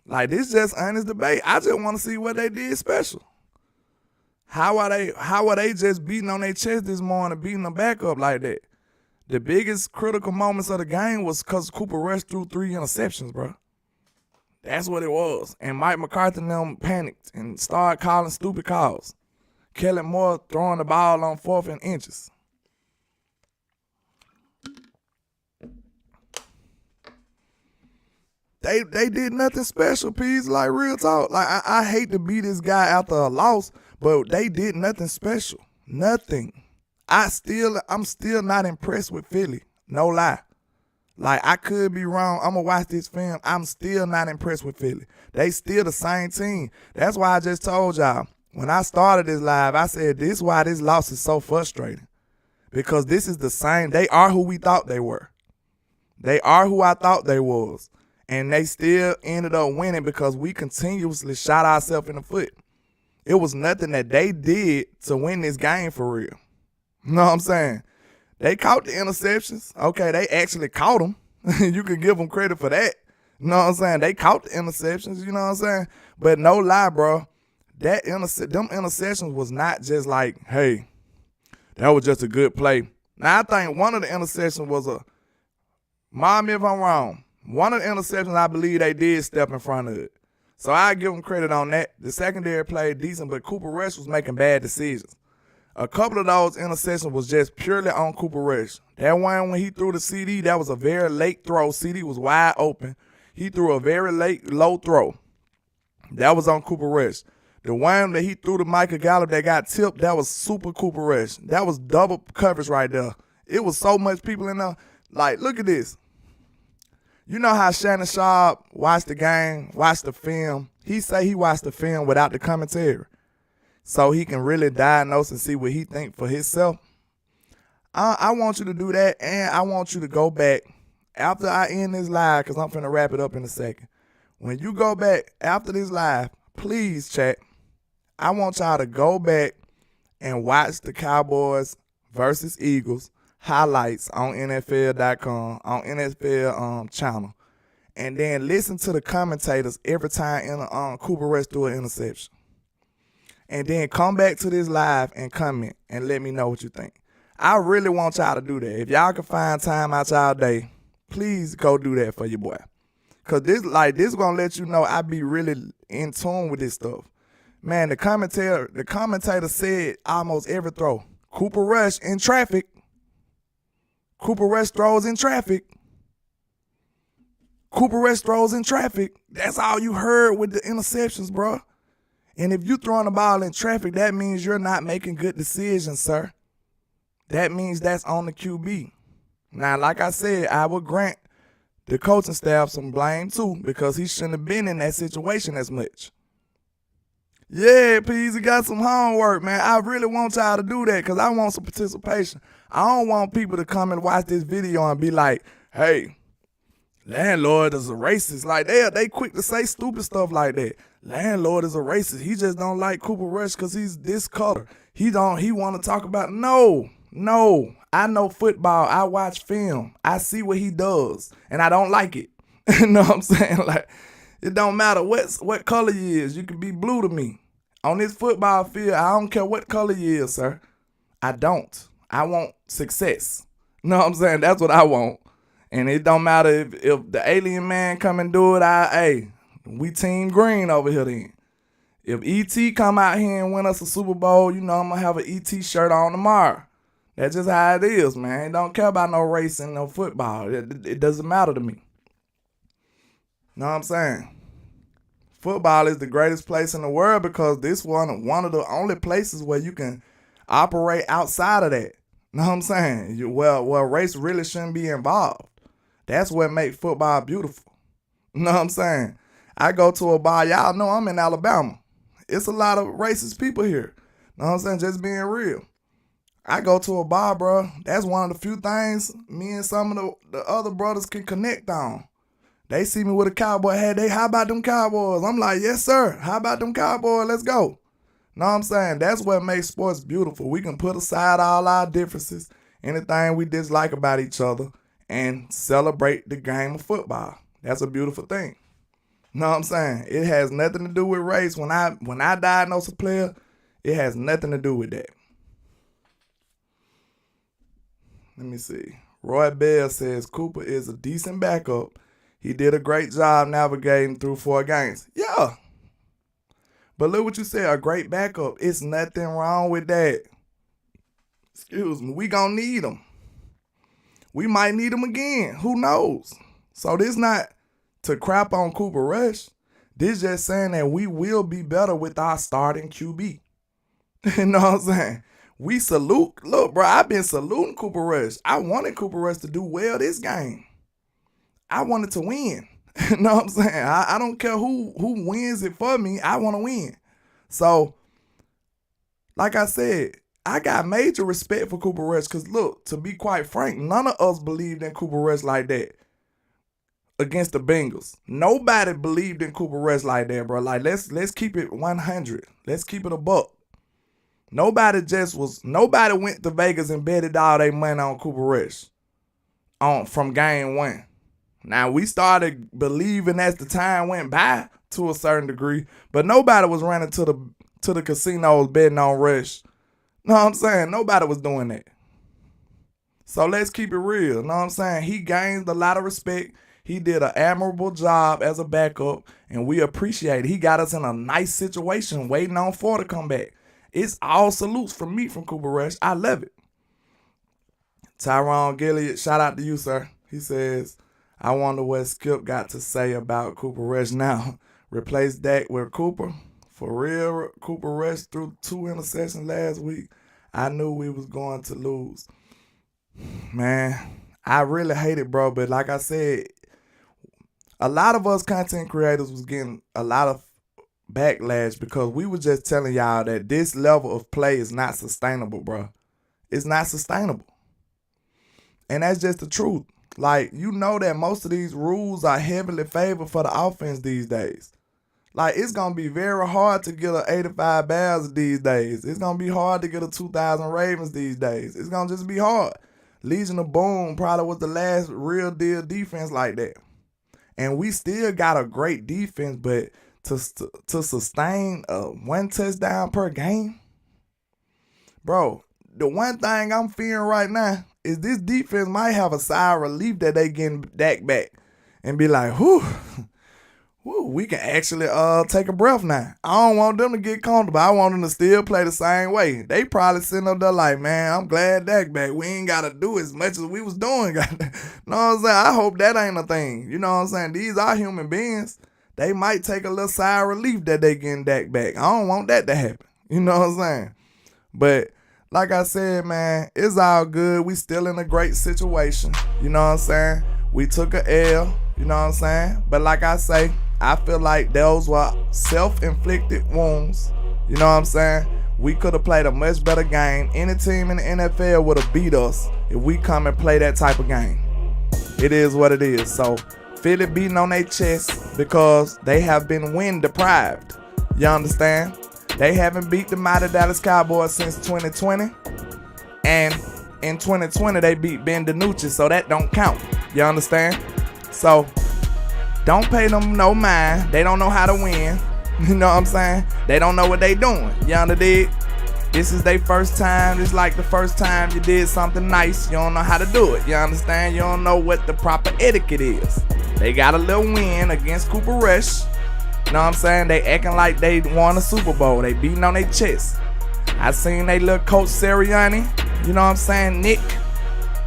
S1: Like, this just honest debate. I just want to see what they did special. How are they just beating on their chest this morning, beating them back up like that? The biggest critical moments of the game was because Cooper Rush threw 3 interceptions, bro. That's what it was. And Mike McCarthy and them panicked and started calling stupid calls. Kellen Moore throwing the ball on 4th and inches. They did nothing special, Peas. Like, real talk. Like, I hate to beat this guy after a loss, but they did nothing special. Nothing. I'm still not impressed with Philly. No lie. Like, I could be wrong. I'm going to watch this film. I'm still not impressed with Philly. They still the same team. That's why I just told y'all, when I started this live, I said this is why this loss is so frustrating. Because this is the same. They are who we thought they were. They are who I thought they was. And they still ended up winning because we continuously shot ourselves in the foot. It was nothing that they did to win this game for real. You know what I'm saying? They caught the interceptions. Okay, they actually caught them. You can give them credit for that. You know what I'm saying? They caught the interceptions, you know what I'm saying? But no lie, bro. Them interceptions was not just like, hey, that was just a good play. Now, I think one of the interceptions was mind me if I'm wrong, one of the interceptions I believe they did step in front of it. So I give them credit on that. The secondary played decent, but Cooper Rush was making bad decisions. A couple of those interceptions was just purely on Cooper Rush. That one when he threw the CD, that was a very late throw. CD was wide open. He threw a very late, low throw. That was on Cooper Rush. The one that he threw to Michael Gallup that got tipped, that was super Cooper Rush. That was double coverage right there. It was so much people in there. Like, look at this. You know how Shannon Sharp watched the game, watched the film. He say he watched the film without the commentary, so he can really diagnose and see what he think for himself. I want you to do that, and I want you to go back after I end this live, because I'm finna wrap it up in a second. When you go back after this live, please, chat, I want y'all to go back and watch the Cowboys versus Eagles highlights on NFL.com, on NFL channel. And then listen to the commentators every time Cooper Rush threw an interception. And then come back to this live and comment and let me know what you think. I really want y'all to do that. If y'all can find time out y'all day, please go do that for your boy. Cause this gonna let you know I be really in tune with this stuff. Man, the commentator said almost every throw. Cooper Rush in traffic. Cooper Rush throws in traffic. Cooper Rush throws in traffic. That's all you heard with the interceptions, bro. And if you throwing the ball in traffic, that means you're not making good decisions, sir. That means that's on the QB. Now, like I said, I would grant the coaching staff some blame too, because he shouldn't have been in that situation as much. Yeah, Peasy got some homework, man. I really want y'all to do that because I want some participation. I don't want people to come and watch this video and be like, hey, Landlord is a racist. Like, they quick to say stupid stuff like that. Landlord is a racist. He just don't like Cooper Rush because he's this color. He want to talk about, no. I know football. I watch film. I see what he does, and I don't like it. You know what I'm saying? Like, it don't matter what color you is. You can be blue to me. On this football field, I don't care what color you is, sir. I don't. I want success. You know what I'm saying? That's what I want. And it don't matter if the alien man come and do it, we team green over here then. If E.T. come out here and win us a Super Bowl, you know I'm going to have an E.T. shirt on tomorrow. That's just how it is, man. Don't care about no race and no football. It doesn't matter to me. Know what I'm saying? Football is the greatest place in the world because this one of the only places where you can operate outside of that. Know what I'm saying? Well, race really shouldn't be involved. That's what makes football beautiful. Know what I'm saying? I go to a bar. Y'all know I'm in Alabama. It's a lot of racist people here. Know what I'm saying? Just being real. I go to a bar, bro. That's one of the few things me and some of the other brothers can connect on. They see me with a cowboy hat. How about them Cowboys? I'm like, yes, sir. How about them Cowboys? Let's go. Know what I'm saying? That's what makes sports beautiful. We can put aside all our differences, anything we dislike about each other, and celebrate the game of football. That's a beautiful thing. Know what I'm saying? It has nothing to do with race. When I diagnose a player, it has nothing to do with that. Let me see. Roy Bell says Cooper is a decent backup. He did a great job navigating through 4 games. Yeah. But look what you said, a great backup. It's nothing wrong with that. Excuse me. We gonna need him. We might need him again. Who knows? So this not to crap on Cooper Rush. This just saying that we will be better with our starting QB. You know what I'm saying? We salute. Look, bro, I've been saluting Cooper Rush. I wanted Cooper Rush to do well this game. I wanted to win. You know what I'm saying? I don't care who wins it for me. I want to win. So, like I said, I got major respect for Cooper Rush because, look, to be quite frank, none of us believed in Cooper Rush like that against the Bengals. Nobody believed in Cooper Rush like that, bro. Like, let's keep it 100. Let's keep it a buck. Nobody went to Vegas and betted all their money on Cooper Rush from game 1. Now, we started believing as the time went by to a certain degree, but nobody was running to the casinos betting on Rush. Know what I'm saying? Nobody was doing that. So let's keep it real. Know what I'm saying? He gained a lot of respect. He did an admirable job as a backup, and we appreciate it. He got us in a nice situation waiting on 4 to come back. It's all salutes from me from Cooper Rush. I love it. Tyrone Gilliard, shout out to you, sir. He says, I wonder what Skip got to say about Cooper Rush now. Replace Dak with Cooper. For real, Cooper Rush threw 2 interceptions last week. I knew we was going to lose. Man, I really hate it, bro. But like I said, a lot of us content creators was getting a lot of backlash because we were just telling y'all that this level of play is not sustainable, bro. It's not sustainable. And that's just the truth. Like, you know that most of these rules are heavily favored for the offense these days. Like, it's going to be very hard to get an 85 Bears these days. It's going to be hard to get a 2,000 Ravens these days. It's going to just be hard. Legion of Boom probably was the last real deal defense like that. And we still got a great defense, but to sustain 1 touchdown per game, bro, the one thing I'm fearing right now is this defense might have a sigh of relief that they getting Dak back and be like, whew, we can actually take a breath now. I don't want them to get comfortable. I want them to still play the same way. They probably sitting up there like, man, I'm glad Dak back. We ain't got to do as much as we was doing. Know what I'm saying? I hope that ain't a thing. You know what I'm saying? These are human beings. they might take a little sigh of relief that they getting Dak back. I don't want that to happen. You know what I'm saying? But like I said, man, it's all good. We still in a great situation. You know what I'm saying? We took a L. You know what I'm saying? But like I say, I feel like those were self-inflicted wounds. You know what I'm saying? We could have played a much better game. Any team in the NFL would have beat us if we come and play that type of game. It is what it is. So Philly beating on their chest because they have been win deprived. You understand? They haven't beat the mighty Dallas Cowboys since 2020. And in 2020, they beat Ben DiNucci, so that don't count. You understand? So don't pay them no mind. They don't know how to win. You know what I'm saying? They don't know what they doing. You understand? This is their first time. It's like the first time you did something nice. You don't know how to do it. You understand? You don't know what the proper etiquette is. They got a little win against Cooper Rush. You know what I'm saying? They acting like they won a Super Bowl. They beating on their chest. I seen they little coach Sirianni. You know what I'm saying? Nick.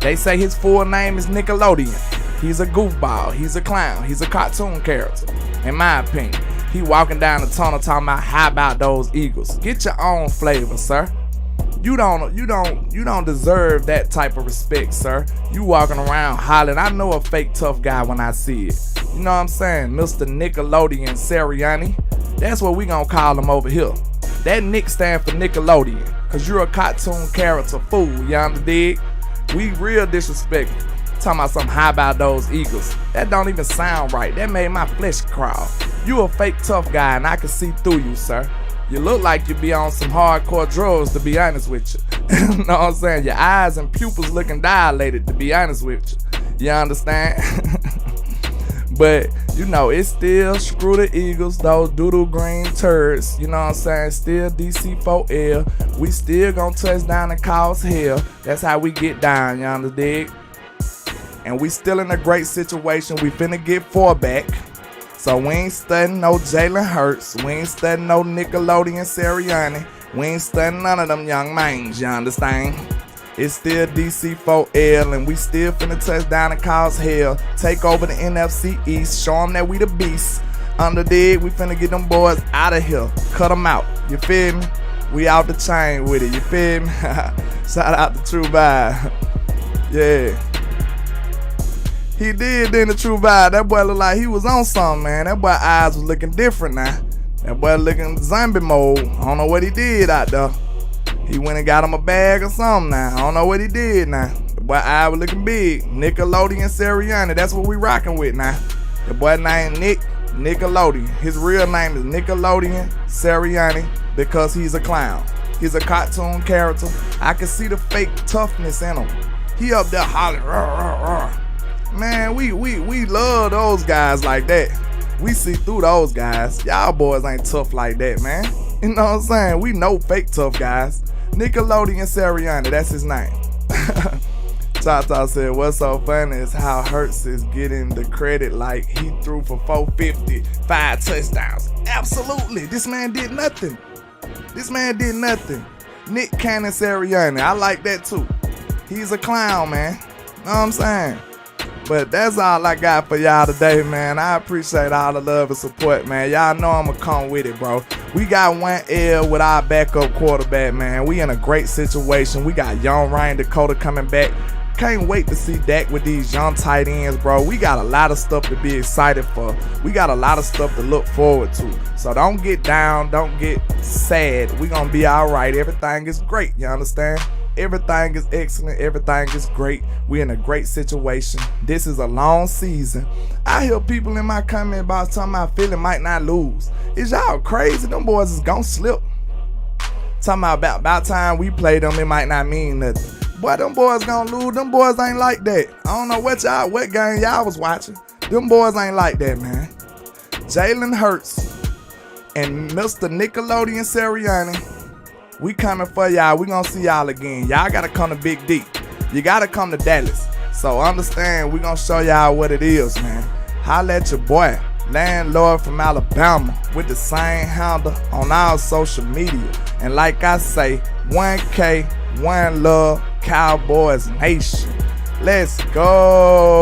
S1: They say his full name is Nickelodeon. He's a goofball. He's a clown. He's a cartoon character, in my opinion. He walking down the tunnel talking about how about those Eagles. Get your own flavor, sir. You don't deserve that type of respect, sir. You walking around hollering. I know a fake tough guy when I see it. You know what I'm saying? Mr. Nickelodeon Sirianni. That's what we gonna call him over here. That Nick stand for Nickelodeon. Cause you're a cartoon character fool, you understand? We real disrespectful. Talking about something, how about those Eagles? That don't even sound right. That made my flesh crawl. You a fake tough guy and I can see through you, sir. You look like you be on some hardcore drugs, to be honest with you. You know what I'm saying? Your eyes and pupils looking dilated, to be honest with you. You understand? But, you know, it's still screw the Eagles, those doodle green turds. You know what I'm saying? Still DC4L. We still gonna touch down and cause hell. That's how we get down, you understand? And we still in a great situation. We finna get 4 back. So we ain't studying no Jalen Hurts. We ain't studying no Nickelodeon Sirianni. We ain't studying none of them young mans, you understand? It's still DC4L, and we still finna touch down and cause hell. Take over the NFC East. Show them that we the beast. Underdig, we finna get them boys out of here. Cut them out. You feel me? We out the chain with it. You feel me? Shout out to True Vibe. Yeah. He did then the True Vibe. That boy looked like he was on something, man. That boy eyes was looking different now. That boy looking zombie mode. I don't know what he did out there. He went and got him a bag or something now. I don't know what he did now. The boy eye was looking big. Nickelodeon Sirianni. That's what we rocking with now. The boy named Nickelodeon. His real name is Nickelodeon Sirianni because he's a clown. He's a cartoon character. I can see the fake toughness in him. He up there hollering. Rah, rah, rah. Man, we love those guys like that. We see through those guys. Y'all boys ain't tough like that, man. You know what I'm saying? We know fake tough guys. Nickelodeon Sirianni, that's his name. Tata said, what's so funny is how Hurts is getting the credit like he threw for 450, 5 touchdowns. Absolutely. This man did nothing. This man did nothing. Nick Cannon Sirianni, I like that too. He's a clown, man. You know what I'm saying? But that's all I got for y'all today, man. I appreciate all the love and support, man. Y'all know I'ma come with it, bro. We got 1 L with our backup quarterback, man. We in a great situation. We got young Ryan Dakota coming back. Can't wait to see Dak with these young tight ends, bro. We got a lot of stuff to be excited for. We got a lot of stuff to look forward to. So don't get down. Don't get sad. We gonna be all right. Everything is great. You understand? Everything is excellent. Everything is great. We're in a great situation. This is a long season. I hear people in my comment box talking about Philly might not lose. Is y'all crazy? Them boys is gonna slip. Talking about time we play them, it might not mean nothing. Boy, them boys gonna lose. Them boys ain't like that. I don't know what game y'all was watching. Them boys ain't like that, man. Jalen Hurts and Mr. Nickelodeon Sirianni, we coming for y'all. We gonna see y'all again. Y'all gotta come to Big D. You gotta come to Dallas. So understand, we gonna show y'all what it is, man. Holla at your boy, Landlord from Alabama, with the same handle on our social media. And like I say, 1K, 1 love, Cowboys Nation. Let's go.